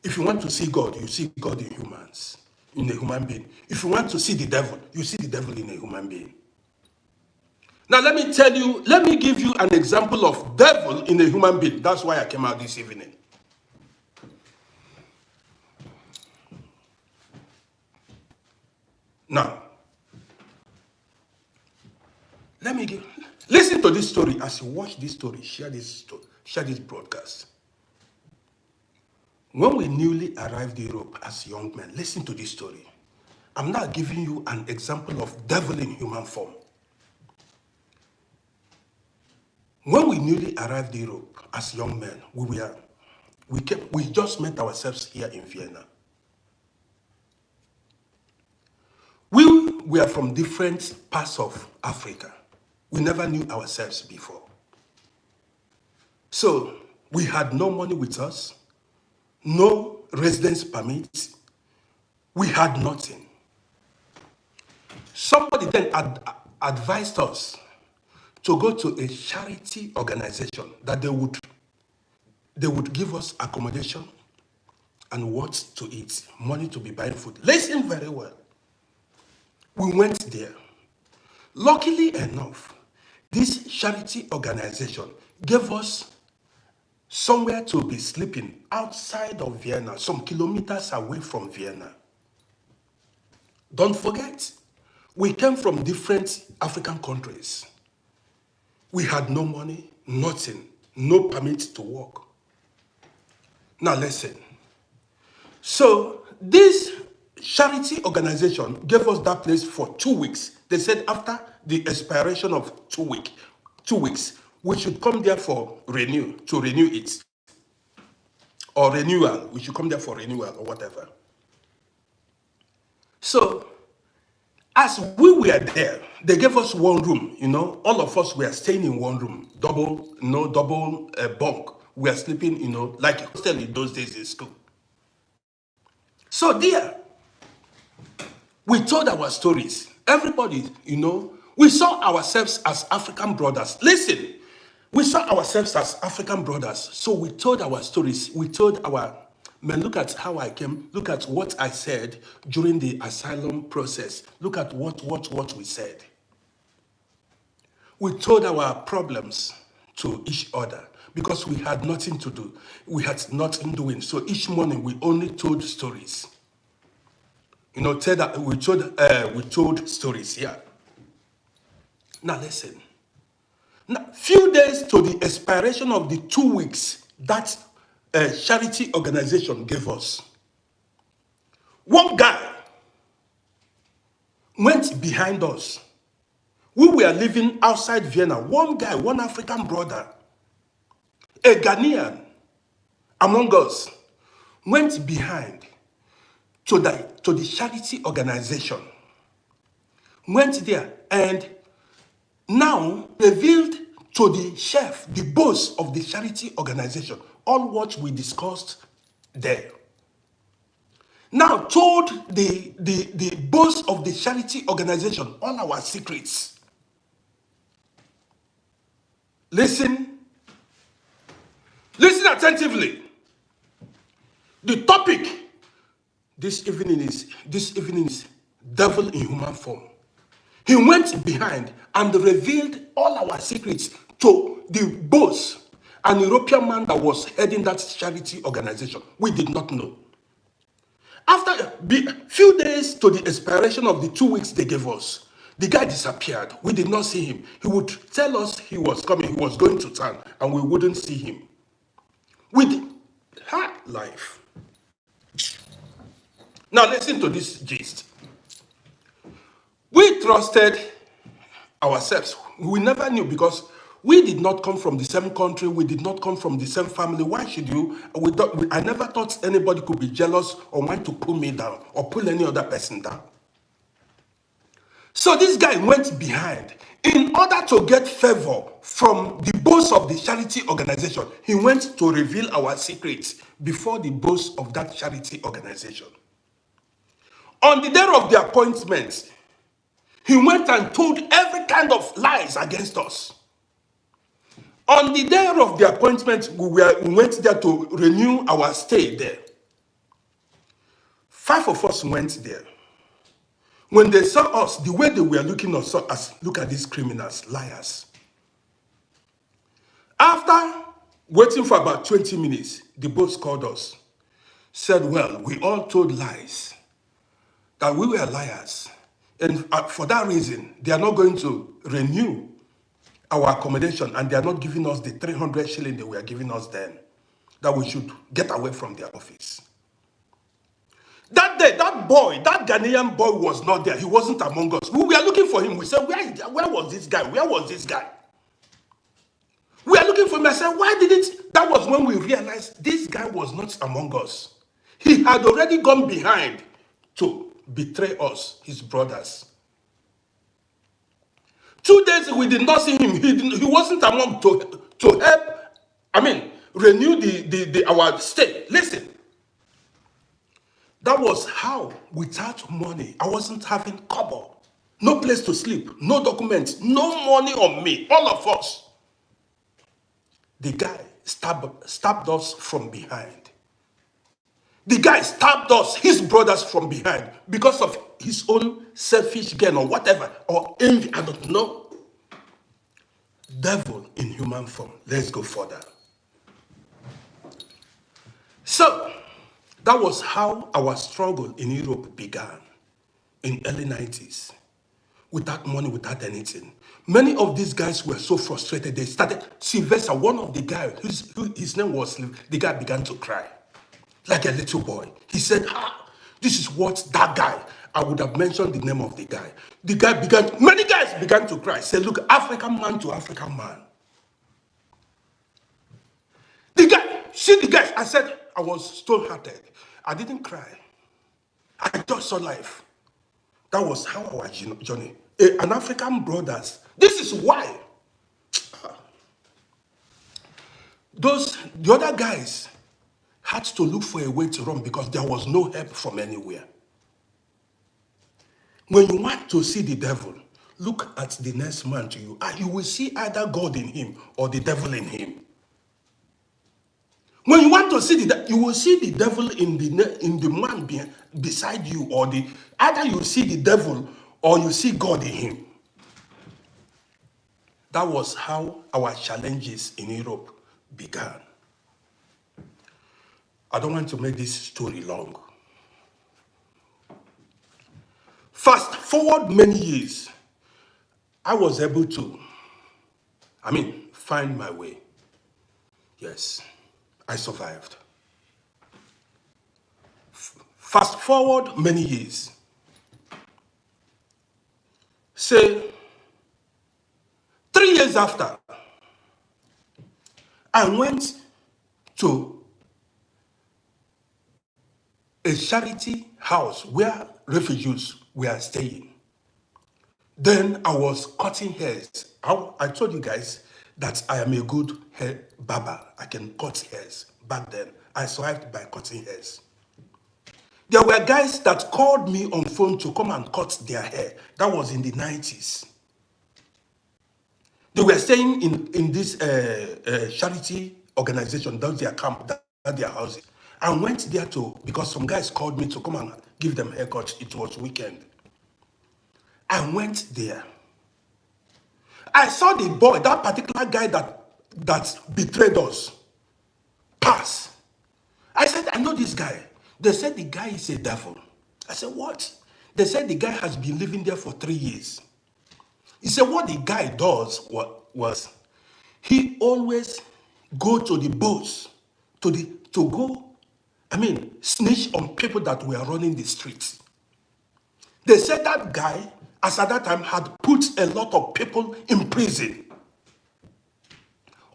if you want to see God, you see God in humans, in a human being. If you want to see the devil, you see the devil in a human being. Now let me give you an example of devil in a human being. That's why I came out this evening. Now, listen to this story as you watch this story, share this broadcast. When we newly arrived in Europe as young men, listen to this story. I'm now giving you an example of devil in human form. When we newly arrived in Europe as young men, we just met ourselves here in Vienna. We were from different parts of Africa. We never knew ourselves before. So we had no money with us, no residence permits. We had nothing. Somebody then advised us to go to a charity organization that they would give us accommodation and what to eat, money to be buying food. Listen very well. We went there. Luckily enough, this charity organization gave us somewhere to be sleeping outside of Vienna, some kilometers away from Vienna. Don't forget, we came from different African countries. We had no money, nothing, no permit to work. Now listen. So this charity organization gave us that place for 2 weeks. They said after the expiration of 2 weeks, we should come there to renew it. Or renewal. We should come there for renewal or whatever. So, as we were there, they gave us one room, all of us were staying in one room, double bunk. We are sleeping, like a hostel in those days in school. So there, we told our stories. Everybody, we saw ourselves as African brothers. Listen, we saw ourselves as African brothers. So we told our stories. We told man, look at how I came. Look at what I said during the asylum process. Look at what we said. We told our problems to each other because we had nothing to do. We had nothing doing. So each morning we only told stories. We told stories here. Now listen. Now, few days to the expiration of the 2 weeks that charity organization gave us, one guy went behind us. We were living outside Vienna. One guy, one African brother, a Ghanaian among us, went behind to the charity organization, went there and now revealed to the chef, the boss of the charity organization, all what we discussed there. Now told the boss of the charity organization all our secrets. Listen attentively. The topic this evening is devil in human form. He went behind and revealed all our secrets to the boss an European man that was heading that charity organization. We did not know. After a few days to the expiration of the 2 weeks they gave us, the guy disappeared. We did not see him. He would tell us he was coming, he was going to town, and we wouldn't see him. We had life. Now listen to this gist. We trusted ourselves. We never knew because we did not come from the same country. We did not come from the same family. Why should you? I never thought anybody could be jealous or want to pull me down or pull any other person down. So this guy went behind. In order to get favor from the boss of the charity organization, he went to reveal our secrets before the boss of that charity organization. On the day of the appointment, he went and told every kind of lies against us. On the day of the appointment, we went there to renew our stay there. 5 of us went there. When they saw us, the way they were looking at us, look at these criminals, liars. After waiting for about 20 minutes, the boss called us, said, well, we all told lies, that we were liars. And for that reason, they are not going to renew our accommodation, and they are not giving us the 300 shilling they were giving us then, that we should get away from their office. That day, that boy, that Ghanaian boy was not there. He wasn't among us. We were looking for him. We said, where was this guy? Where was this guy? We are looking for him. I said, why didn't... That was when we realized this guy was not among us. He had already gone behind to betray us, his brothers. 2 days we did not see him. He wasn't among to help, renew our stay. Listen. That was how, without money, I wasn't having kobo. No place to sleep, no documents, no money on me, all of us. The guy stabbed us from behind. The guy stabbed us, his brothers, from behind because of his own selfish gain or whatever, or envy, I don't know. Devil in human form. Let's go further. So, that was how our struggle in Europe began in early 90s. Without money, without anything. Many of these guys were so frustrated. They started, Sylvester, one of the guys, his name was, the guy began to cry. Like a little boy. He said, this is what that guy, I would have mentioned the name of the guy. Many guys began to cry. Say, look, African man to African man. The guys, I said, I was stone-hearted. I didn't cry. I just saw life. That was how our journey. An African brothers. This is why. The other guys had to look for a way to run because there was no help from anywhere. When you want to see the devil, look at the next man to you. You will see either God in him or the devil in him. When you want to see you will see the devil in the man beside you, or either you see the devil or you see God in him. That was how our challenges in Europe began. I don't want to make this story long. Fast forward many years, I was able to, find my way. Yes. I survived. Fast forward many years. Say, 3 years after, I went to a charity house where refugees were staying. Then I was cutting hairs. I told you guys that I am a good hair barber. I can cut hairs. Back then, I survived by cutting hairs. There were guys that called me on phone to come and cut their hair. That was in the 90s. They were staying in this charity organization, down their camp, down their houses. I went there because some guys called me to come and give them haircuts. It was weekend. I went there. I saw the boy, that particular guy that that betrayed us pass. I said, I know this guy. They said the guy is a devil. I said, what? They said the guy has been living there for 3 years. He said what the guy does was he always go to the boats to go, snitch on people that were running the streets. They said that guy, as at that time, had put a lot of people in prison.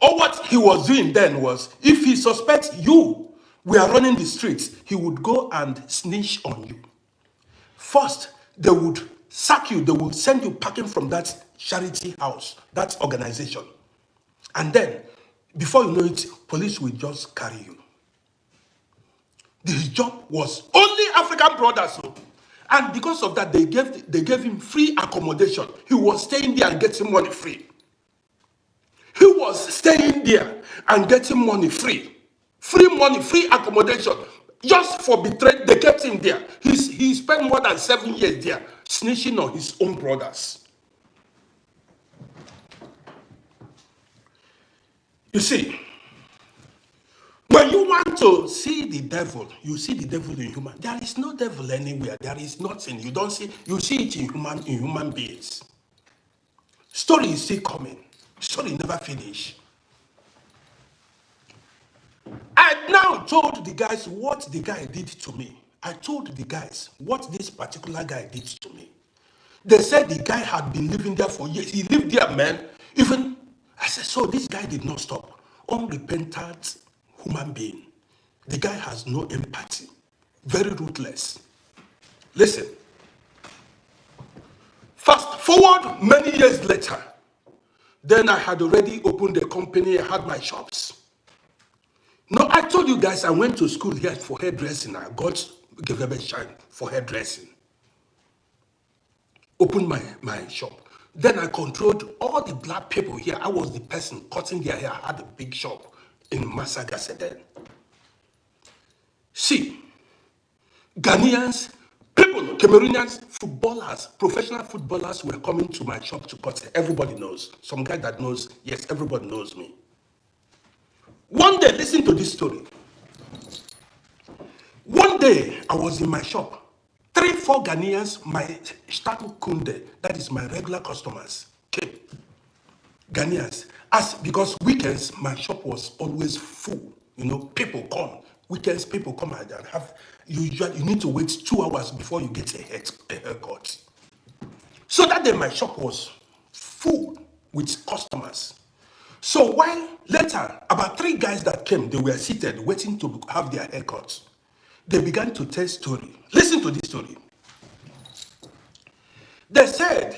Or what he was doing then was, if he suspects you were running the streets, he would go and snitch on you. First, they would sack you, they would send you packing from that charity house, that organization. And then, before you know it, police will just carry you. His job was only African brothers. So. And because of that, they gave him free accommodation. He was staying there and getting money free. He was staying there and getting money free. Free money, free accommodation. Just for betrayal, they kept him there. He spent more than 7 years there, snitching on his own brothers. You see, when you want to see the devil, you see the devil in human. There is no devil anywhere. There is nothing. You don't see. You see it in human beings. Story is still coming. Story never finish. I now told the guys what the guy did to me. I told the guys what this particular guy did to me. They said the guy had been living there for years. He lived there, man. Even I said, so this guy did not stop. Unrepentant human being. The guy has no empathy. Very ruthless. Listen. Fast forward many years later. Then I had already opened a company. I had my shops. No, I told you guys I went to school here for hairdressing. I got a shine for hairdressing. Opened my shop. Then I controlled all the black people here. I was the person cutting their hair. I had a big shop in Massagasset then. See, Ghanaians, people, Cameroonians, footballers, professional footballers were coming to my shop to cut hair. Everybody knows. Some guy that knows, yes, everybody knows me. One day, listen to this story. One day, I was in my shop. 3, 4 Ghanaians, my Shtaku Kunde, that is my regular customers, came. Ghanaians. Because weekends, my shop was always full. You know, people come. Weekends, people come and have, you need to wait 2 hours before you get a haircut. So that day, my shop was full with customers. So while later, about 3 guys that came, they were seated waiting to have their haircuts. They began to tell story. Listen to this story. They said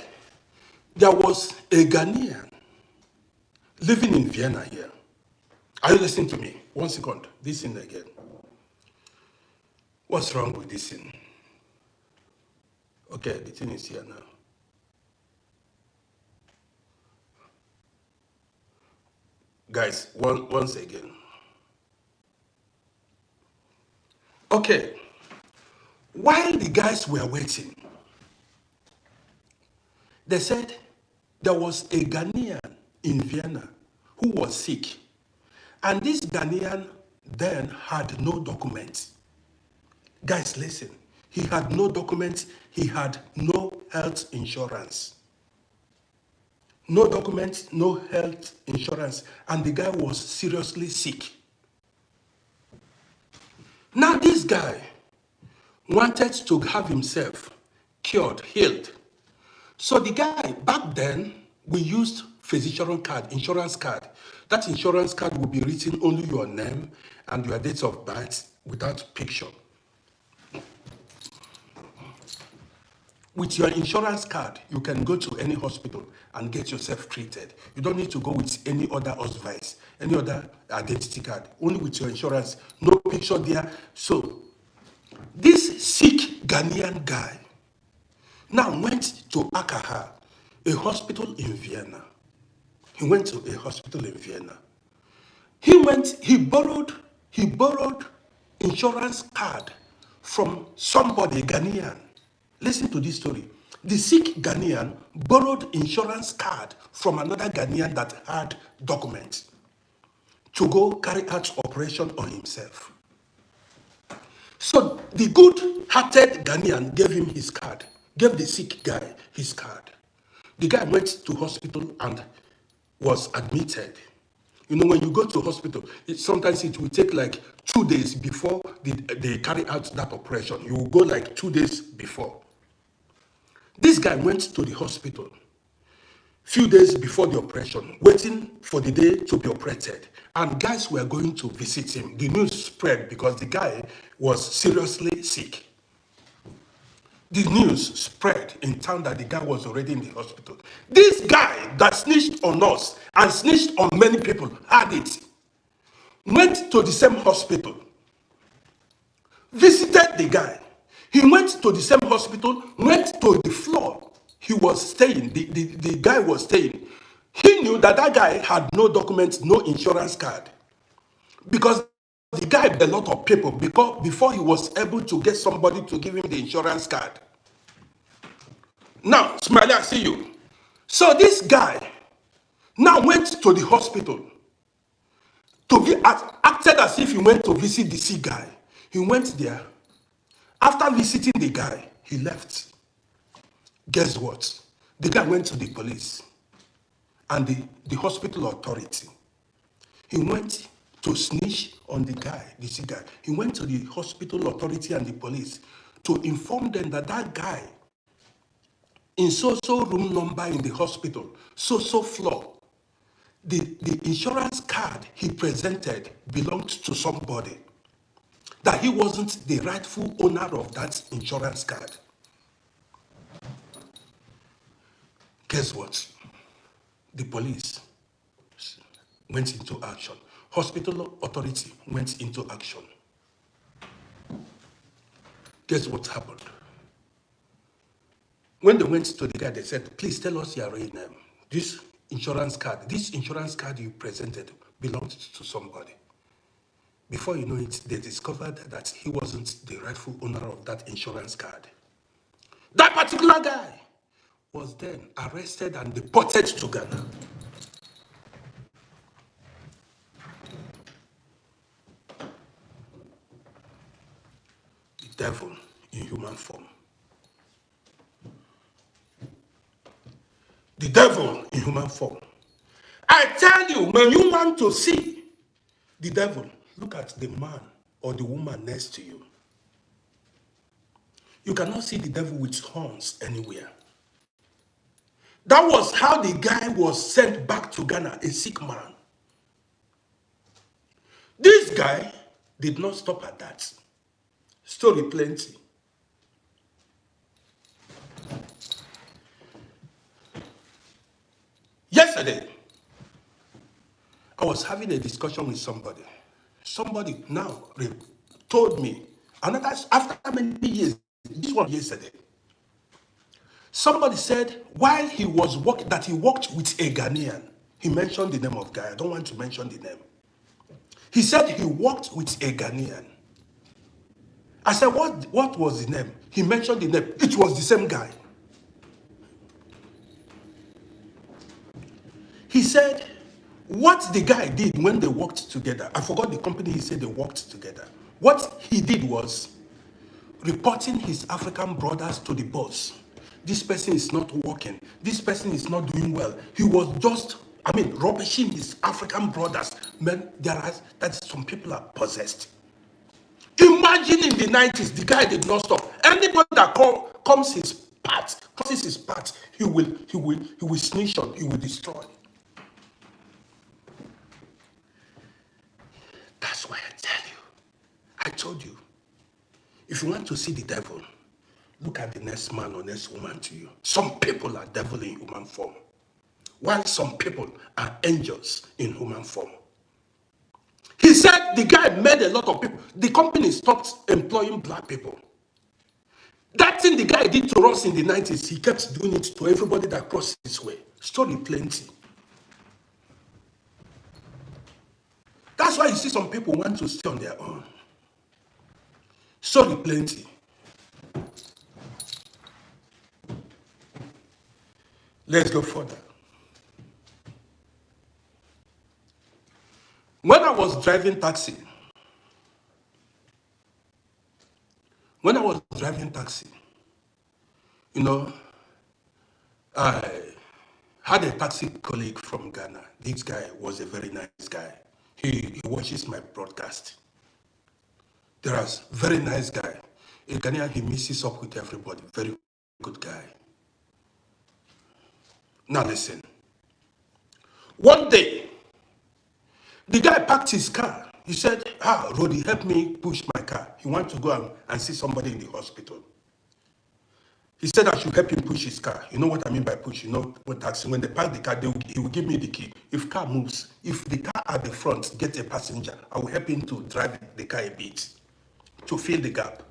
there was a Ghanaian living in Vienna here. Are you listening to me? 1 second. This thing again. What's wrong with this thing? Okay, the thing is here now. Guys, once again. Okay. While the guys were waiting, they said there was a Ghanaian in Vienna who was sick. And this Ghanaian then had no documents. Guys, listen. He had no documents. He had no health insurance. No documents, no health insurance. And the guy was seriously sick. Now this guy wanted to have himself cured, healed. So the guy, back then, we used physician card, insurance card. That insurance card would be written only your name and your date of birth without picture. With your insurance card, you can go to any hospital and get yourself treated. You don't need to go with any other advice, any other identity card. Only with your insurance, no picture there. So, this sick Ghanaian guy now went to Akaha, a hospital in Vienna. He went to a hospital in Vienna. He borrowed insurance card from somebody, Ghanaian. Listen to this story. The sick Ghanaian borrowed insurance card from another Ghanaian that had documents. to go carry out operation on himself. So the good-hearted Ghanaian gave him his card, gave the sick guy his card. The guy went to hospital and was admitted. You know, when you go to hospital, sometimes it will take like 2 days before they carry out that operation. You will go like 2 days before. This guy went to the hospital few days before the operation, waiting for the day to be operated. And guys were going to visit him. The news spread because the guy was seriously sick. The news spread in town that the guy was already in the hospital. This guy that snitched on us and snitched on many people had it. Went to the same hospital, visited the guy. He went to the same hospital, went to the floor he was staying, the guy was staying. He knew that that guy had no documents, no insurance card. Because the guy had a lot of people before he was able to get somebody to give him the insurance card. Now, Smiley, I see you. So this guy now went to the hospital acted as if he went to visit the sick guy. He went there. After visiting the guy, he left. Guess what? The guy went to the police and the hospital authority. He went to snitch on the guy, the sick guy. He went to the hospital authority and the police to inform them that that guy in so-so room number in the hospital, so-so floor, the insurance card he presented belonged to somebody, that he wasn't the rightful owner of that insurance card. Guess what? The police went into action. Hospital authority went into action. Guess what happened? When they went to the guy, they said, please tell us your real name. This insurance card you presented belonged to somebody. Before you know it, they discovered that he wasn't the rightful owner of that insurance card. That particular guy was then arrested and deported to Ghana. The devil in human form. The devil in human form. I tell you, when you want to see the devil, look at the man or the woman next to you. You cannot see the devil with horns anywhere. That was how the guy was sent back to Ghana, a sick man. This guy did not stop at that. Story plenty. Yesterday, I was having a discussion with somebody. Somebody now told me, after many years, this one yesterday, somebody said while he was working, that he worked with a Ghanaian. He mentioned the name of guy. I don't want to mention the name. He said he worked with a Ghanaian. I said, what was the name? He mentioned the name. It was the same guy. He said, what the guy did when they worked together, I forgot the company he said they worked together. What he did was reporting his African brothers to the boss. This person is not working. This person is not doing well. He was just, rubbishing his African brothers. Man, that some people are possessed. Imagine in the 90s, the guy did not stop. Anybody that crosses his path, he will snitch on, he will destroy. That's why I tell you. I told you. If you want to see the devil, look at the next man or next woman to you. Some people are devil in human form, while some people are angels in human form. He said the guy made a lot of people. The company stopped employing black people. That thing the guy did to us in the 90s, he kept doing it to everybody that crossed his way. Story plenty. That's why you see some people want to stay on their own. Story plenty. Let's go further. When I was driving taxi, you know, I had a taxi colleague from Ghana. This guy was a very nice guy. He watches my broadcast. There was very nice guy. A Ghanaian, he mixes up with everybody. Very good guy. Now listen. One day, the guy parked his car. He said, Roddy, help me push my car. He wanted to go and see somebody in the hospital. He said I should help him push his car. You know what I mean by push? You know what taxi, when they park the car, he will give me the key. If car moves, if the car at the front gets a passenger, I will help him to drive the car a bit to fill the gap.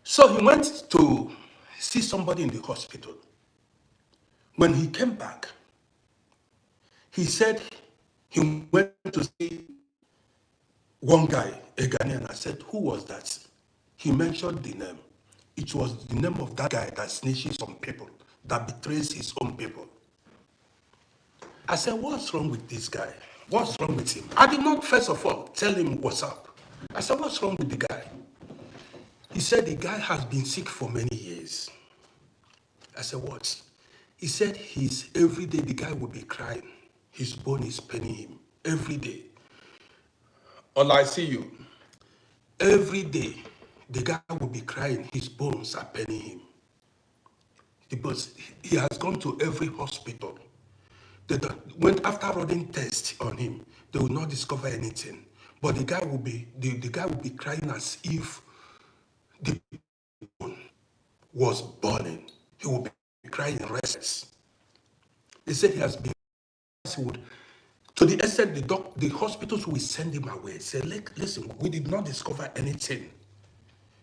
So he went to see somebody in the hospital. When he came back, he said he went to see one guy, a Ghanaian. I said, who was that? He mentioned the name. It was the name of that guy that snitches on people, that betrays his own people. I said, what's wrong with this guy? What's wrong with him? I did not, first of all, tell him what's up. I said, what's wrong with the guy? He said, the guy has been sick for many years. I said, what? He said, every day the guy will be crying. His bone is paining him. Every day. All I see you. Every day, the guy will be crying. His bones are paining him. Because he has gone to every hospital. Went after running tests on him, they will not discover anything. But the guy will be crying as if the bone was burning. He will be crying restless. They said he has been to the extent the hospitals will send him away. Say, listen, we did not discover anything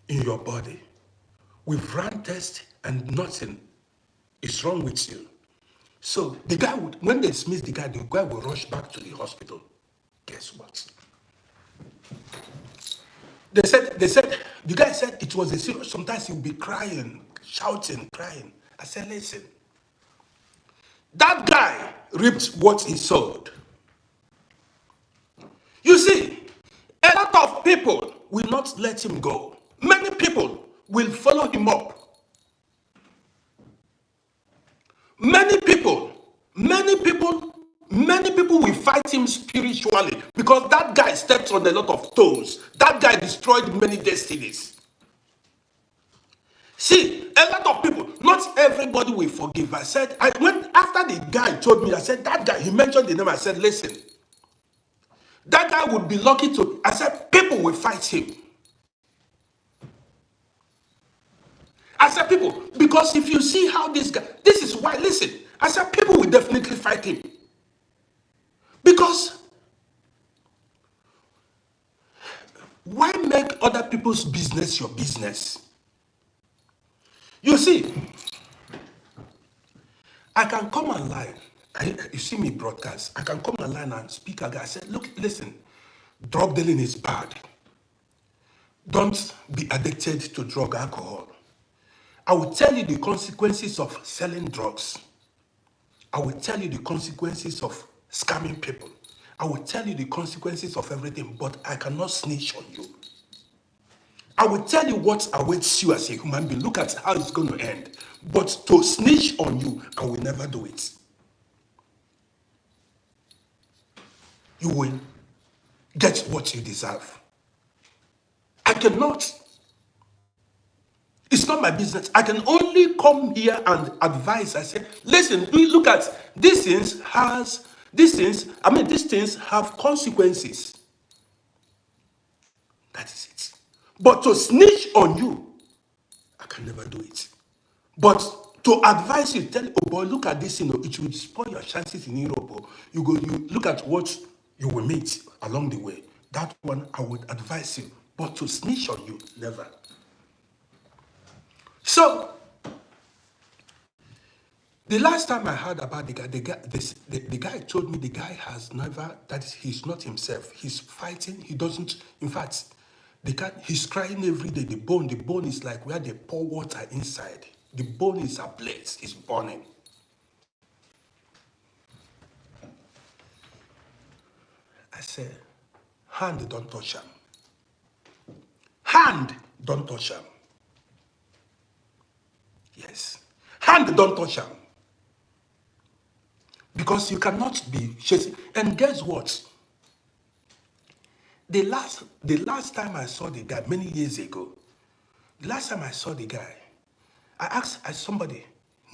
in your body. We've run tests and nothing is wrong with you. So the guy would, when they dismiss the guy will rush back to the hospital. Guess what? They said, the guy said it was a serious, sometimes he would be crying, shouting, crying. I said, listen, that guy reaped what he sowed. You see, a lot of people will not let him go. Many people will follow him up. Many people will fight him spiritually because that guy stepped on a lot of toes. That guy destroyed many destinies. See, a lot of people, not everybody will forgive. I said, after the guy told me, I said, that guy, he mentioned the name, I said, listen, that guy would be lucky to, I said, people will fight him. I said, people, because if you see how this guy, this is why, listen, I said, people will definitely fight him. Because why make other people's business your business? You see, I can come online. You see me broadcast. I can come online and speak again. I said, look, listen, drug dealing is bad. Don't be addicted to drug alcohol. I will tell you the consequences of selling drugs. I will tell you the consequences of scamming people. I will tell you the consequences of everything, but I cannot snitch on you. I will tell you what awaits you as a human being. Look at how it's going to end. But to snitch on you, I will never do it. You will get what you deserve. I cannot. It's not my business. I can only come here and advise. I say, listen, look at these things these things have consequences. That is it. But to snitch on you, I can never do it. But to advise you, tell you, oh boy, look at this, it will spoil your chances in Europe. You look at what you will meet along the way. That one I would advise you. But to snitch on you, never. So, the last time I heard about the guy told me the guy has never, that is, he's not himself. He's fighting, he doesn't, in fact, the guy, he's crying every day. The bone is like where they pour water inside. The bone is ablaze, it's burning. I said, hand don't touch him. Hand don't touch him. Yes. Hand don't touch him. Because you cannot be chasing. And guess what? The last time I saw the guy, many years ago, the last time I saw the guy, I asked somebody,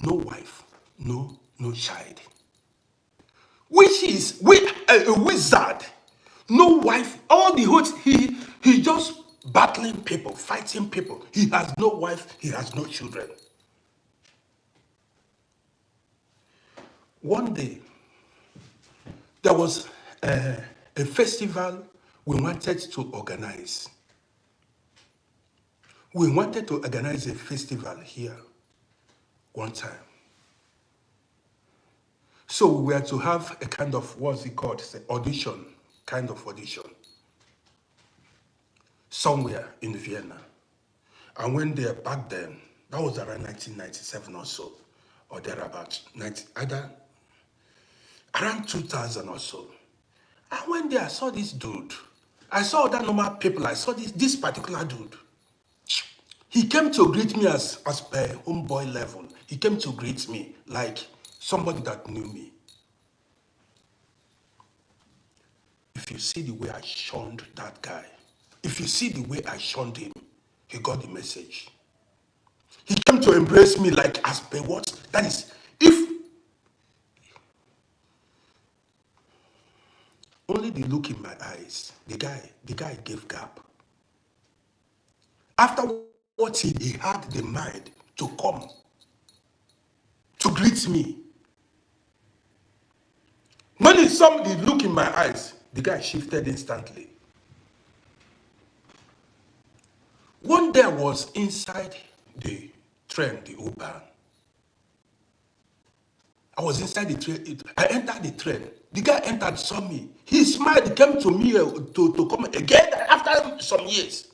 no wife, no child. Which is a wizard, no wife, all the hoods, he just battling people, fighting people. He has no wife, he has no children. One day, there was a festival we wanted to organize. We wanted to organize a festival here one time. So we were to have a kind of, what's it called? It's an audition, kind of audition, somewhere in Vienna. And when they back then, that was around 1997 or so, or thereabouts, either around 2000 or so. And when there, I saw this dude. I saw other normal people. I saw this particular dude. He came to greet me as per homeboy level. He came to greet me like somebody that knew me. If you see the way I shunned that guy, if you see the way I shunned him, he got the message. He came to embrace me like as per what? That is, if only the look in my eyes, the guy gave gap. After what he had the mind to come to greet me. When he saw the look in my eyes, the guy shifted instantly. One day I was inside the train, the U-Bahn. I was inside the train. I entered the train. The guy entered, saw me. He smiled. He came to me to come again after some years.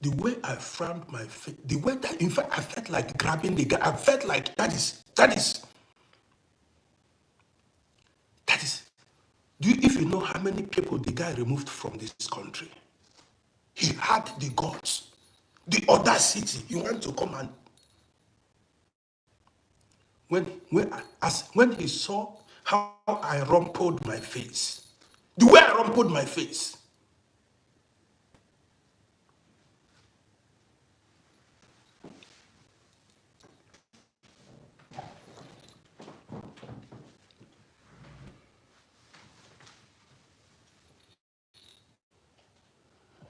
The way I frowned my face, the way that, in fact, I felt like grabbing the guy. I felt like that is. If you know how many people the guy removed from this country, he had the guts, the audacity. You want to come and when he saw how I rumpled my face, the way I rumpled my face.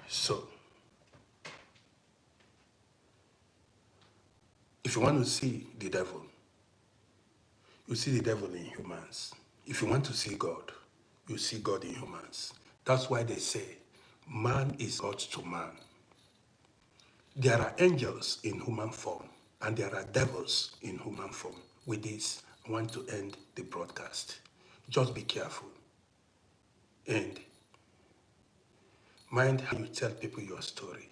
So, if you want to see the devil, you see the devil in humans. If you want to see God, you see God in humans. That's why they say, man is God to man. There are angels in human form, and there are devils in human form. With this, I want to end the broadcast. Just be careful. And mind how you tell people your story.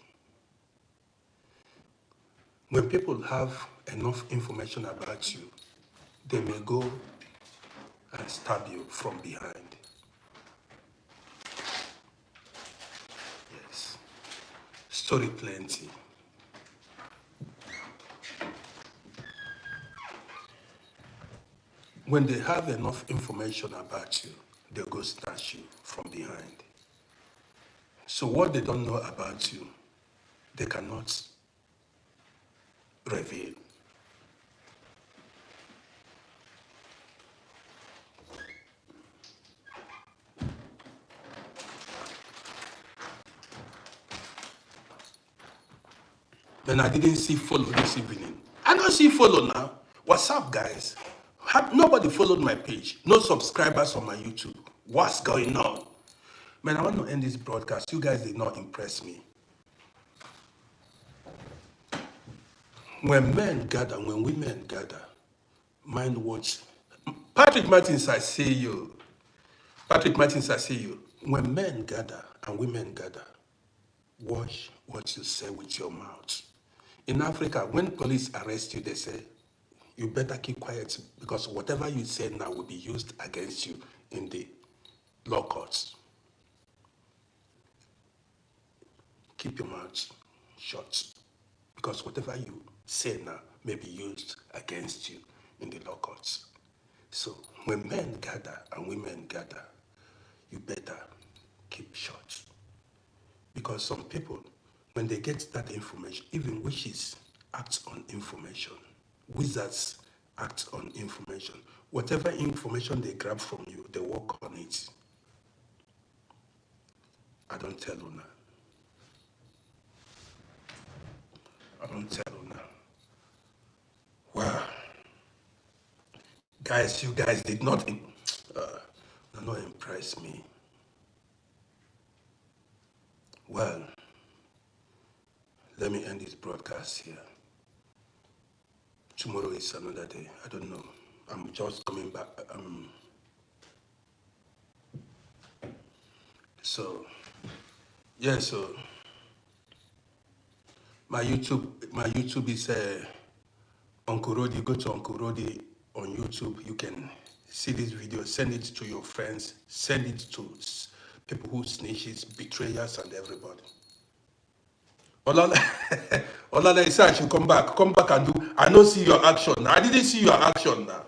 When people have enough information about you, they may go and stab you from behind. Yes. Story plenty. When they have enough information about you, they'll go snatch you from behind. So what they don't know about you, they cannot reveal. Then I didn't see follow this evening. I don't see follow now. What's up, guys? Nobody followed my page. No subscribers on my YouTube. What's going on? Man, I want to end this broadcast. You guys did not impress me. When men gather, when women gather, mind what? Patrick Martins, I see you. Patrick Martins, I see you. When men gather and women gather, watch what you say with your mouth. In Africa, when police arrest you, they say, you better keep quiet, because whatever you say now will be used against you in the law courts. Keep your mouth shut, because whatever you say now may be used against you in the law courts. So when men gather and women gather, you better keep shut. Because some people, when they get that information, even witches act on information, wizards act on information. Whatever information they grab from you, they work on it. I don't tell you now. I don't tell you now. Wow. Guys, you guys did not impress me. Well, let me end this broadcast here. Tomorrow is another day. I don't know. I'm just coming back. So my YouTube is Uncle RODDY. Go to Uncle RODDY on YouTube. You can see this video. Send it to your friends. Send it to people who snitches, betrayers, and everybody. Olala is I should come back and do. I don't see your action. I didn't see your action now.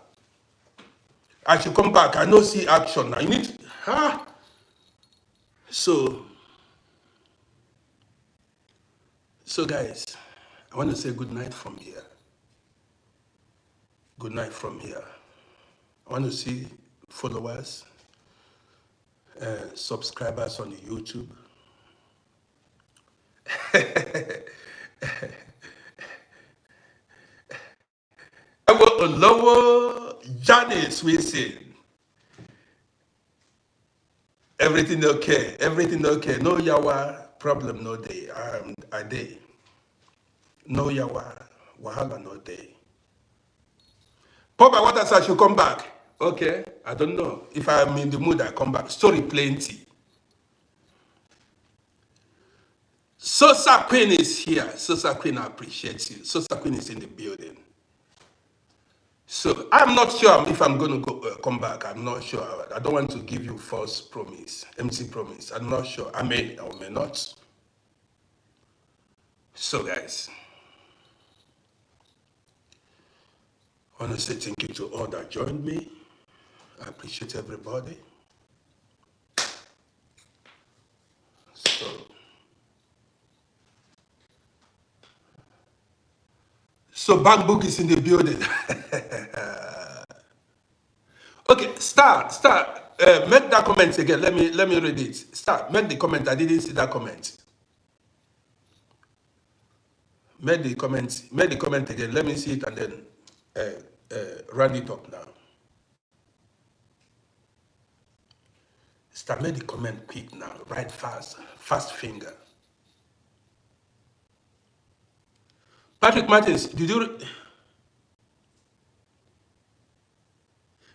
I should come back. I don't see action now. You need So guys, I want to say good night from here. Good night from here. I want to see followers, subscribers on YouTube. Lower Janice Wilson. Everything okay. Everything okay. No yawa problem no day. I day. No yawa wahala no day. Papa, what else I should come back? Okay, I don't know. If I'm in the mood, I come back. Story plenty. Sosa Queen is here. Sosa Queen, I appreciate you. Sosa Queen is in the building. So I'm not sure if I'm going to come back. I'm not sure. I don't want to give you false promise, empty promise. I'm not sure. I may or may not. So guys, I want to say thank you to all that joined me. I appreciate everybody. So Bankbook is in the building. Okay, start. Make that comment again. Let me read it. Start. Make the comment. I didn't see that comment. Make the comment again. Let me see it and then run it up now. Start. Make the comment quick now. Write fast. Fast finger. Patrick Martins, did you?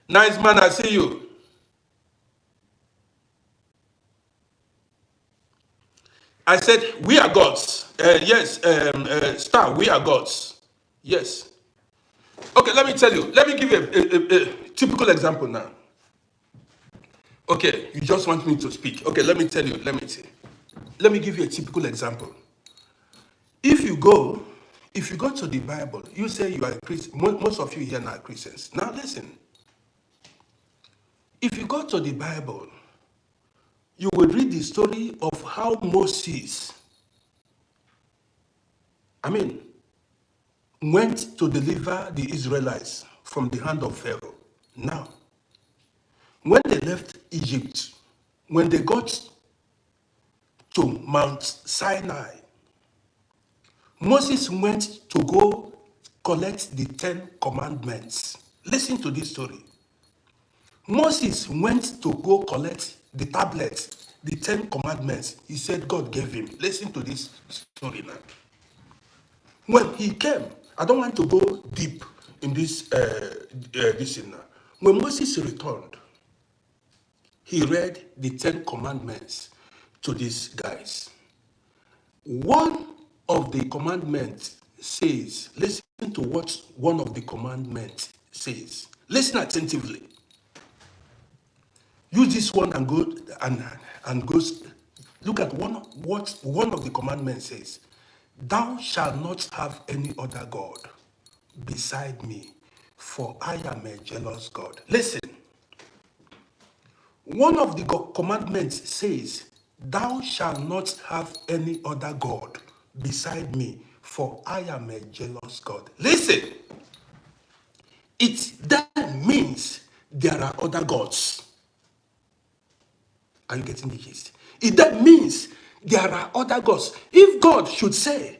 Nice man, I see you. I said, we are gods. Yes, Star, we are gods. Yes. Okay, let me tell you. Let me give you a typical example now. Okay, you just want me to speak. Okay, let me tell you. Let me give you a typical example. If you go to the Bible, you say you are a Christian. Most of you here are Christians. Now listen. If you go to the Bible, you will read the story of how Moses, went to deliver the Israelites from the hand of Pharaoh. Now, when they left Egypt, when they got to Mount Sinai, Moses went to go collect the 10 commandments. Listen to this story. Moses went to go collect the tablets, the 10 commandments. He said God gave him. Listen to this story now. When he came, I don't want to go deep in this thing now. When Moses returned, he read the 10 commandments to these guys. One of the commandments says, listen to what one of the commandments says. Listen attentively. Use this one and go and goes. Look at what one of the commandments says. Thou shalt not have any other God beside me, for I am a jealous God. Listen. One of the commandments says, thou shalt not have any other God beside me, for I am a jealous God. Listen, it then means there are other gods. Are you getting the gist? It then means there are other gods. If God should say,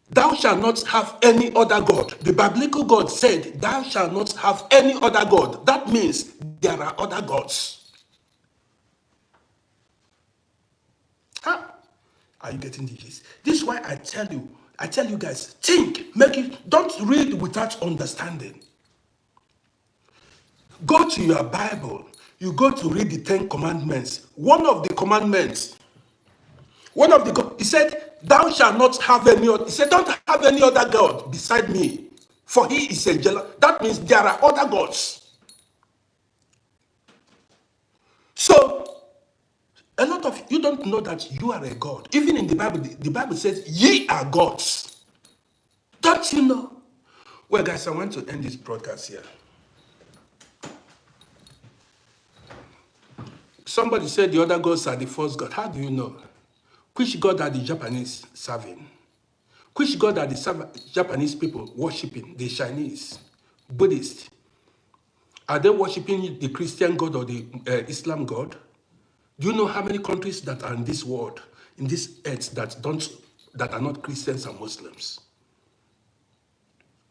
thou shalt not have any other God, the biblical God said, thou shalt not have any other God, that means there are other gods. Huh? Are you getting the gist? This is why I tell you guys, think, make it, don't read without understanding. Go to your Bible. You go to read the 10 commandments. One of the commandments, he said, thou shalt not have any other, he said, don't have any other God beside me, for he is a jealous. That means there are other gods. So, a lot of you don't know that you are a God. Even in the Bible says, ye are gods. Don't you know? Well, guys, I want to end this broadcast here. Somebody said the other gods are the false God. How do you know? Which God are the Japanese serving? Which God are the Japanese people worshipping? The Chinese, Buddhists. Are they worshipping the Christian God or the Islam God? Do you know how many countries that are in this world, in this earth, that are not Christians and Muslims?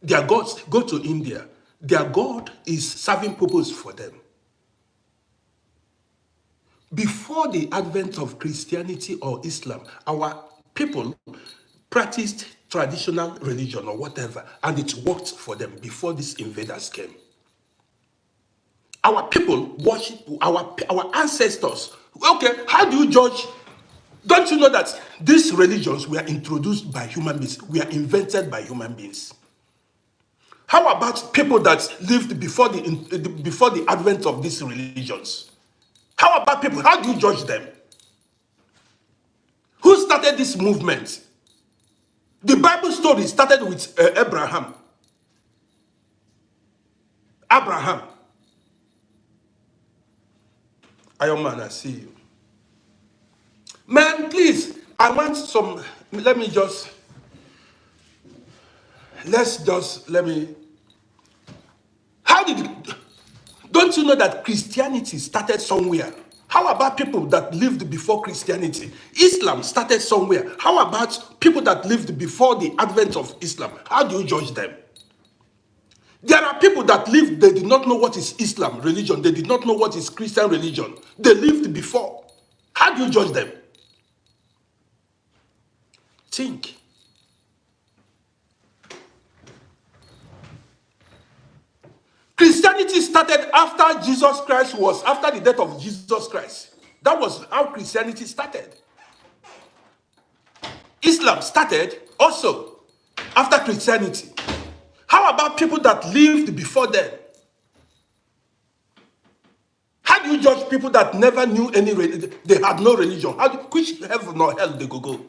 Their gods, go to India. Their God is serving purpose for them. Before the advent of Christianity or Islam, our people practiced traditional religion or whatever, and it worked for them before these invaders came. Our people worship our ancestors. Okay, how do you judge? Don't you know that these religions were introduced by human beings, were invented by human beings? How about people that lived before the advent of these religions? How about people? How do you judge them? Who started this movement? The Bible story started with Abraham. Iron Man, I see you. Man, please, I want some, let me, how did, don't you know that Christianity started somewhere? How about people that lived before Christianity? Islam started somewhere. How about people that lived before the advent of Islam? How do you judge them? There are people that lived, they did not know what is Islam religion. They did not know what is Christian religion. They lived before. How do you judge them? Think. Christianity started after the death of Jesus Christ. That was how Christianity started. Islam started also after Christianity. How about people that lived before then? How do you judge people that never knew any religion? They had no religion. Which heaven or hell they go?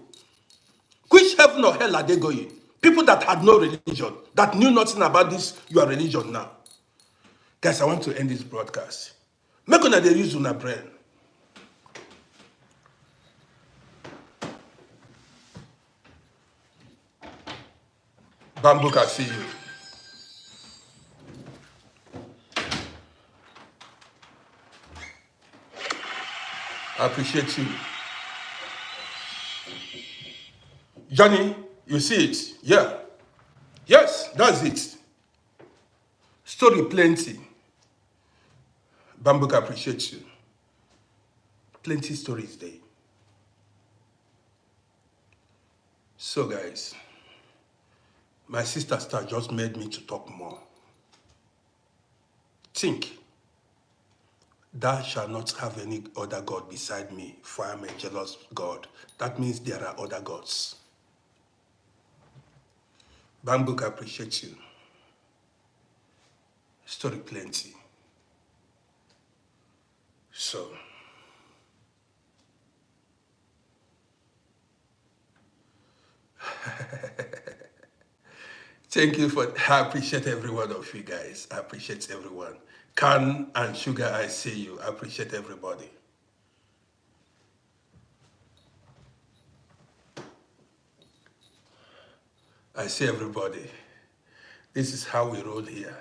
Which heaven or hell are they going? People that had no religion, that knew nothing about this, your religion now. Guys, I want to end this broadcast. Make una dey use una brain. Bamboo, I see you. I appreciate you. Johnny, you see it? Yeah. Yes, that's it. Story plenty. Bamboo, I appreciate you. Plenty stories there. So guys, my sister star just made me to talk more. Think. Thou shalt not have any other God beside me, for I am a jealous God. That means there are other gods. Bamboo appreciates you. Story plenty. So, thank you for, I appreciate every one of you guys. I appreciate everyone. Can and Sugar, I see you. I appreciate everybody. I see everybody. This is how we roll here.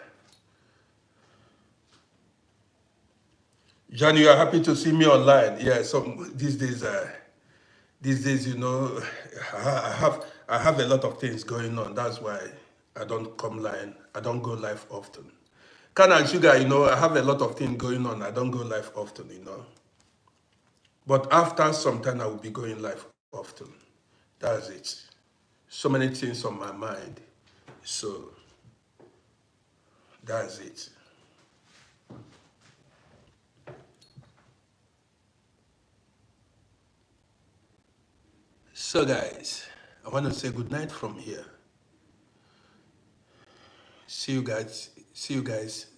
John, you are happy to see me online. Yeah, these days, you know, I have a lot of things going on. That's why I don't come live. I don't go live often. Can and Sugar, you know, I have a lot of things going on. I don't go live often, you know. But after some time, I will be going live often. That's it. So many things on my mind. So that's it. So guys, I want to say good night from here. See you guys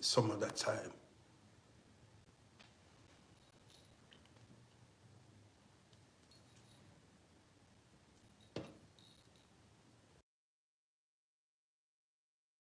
some other time.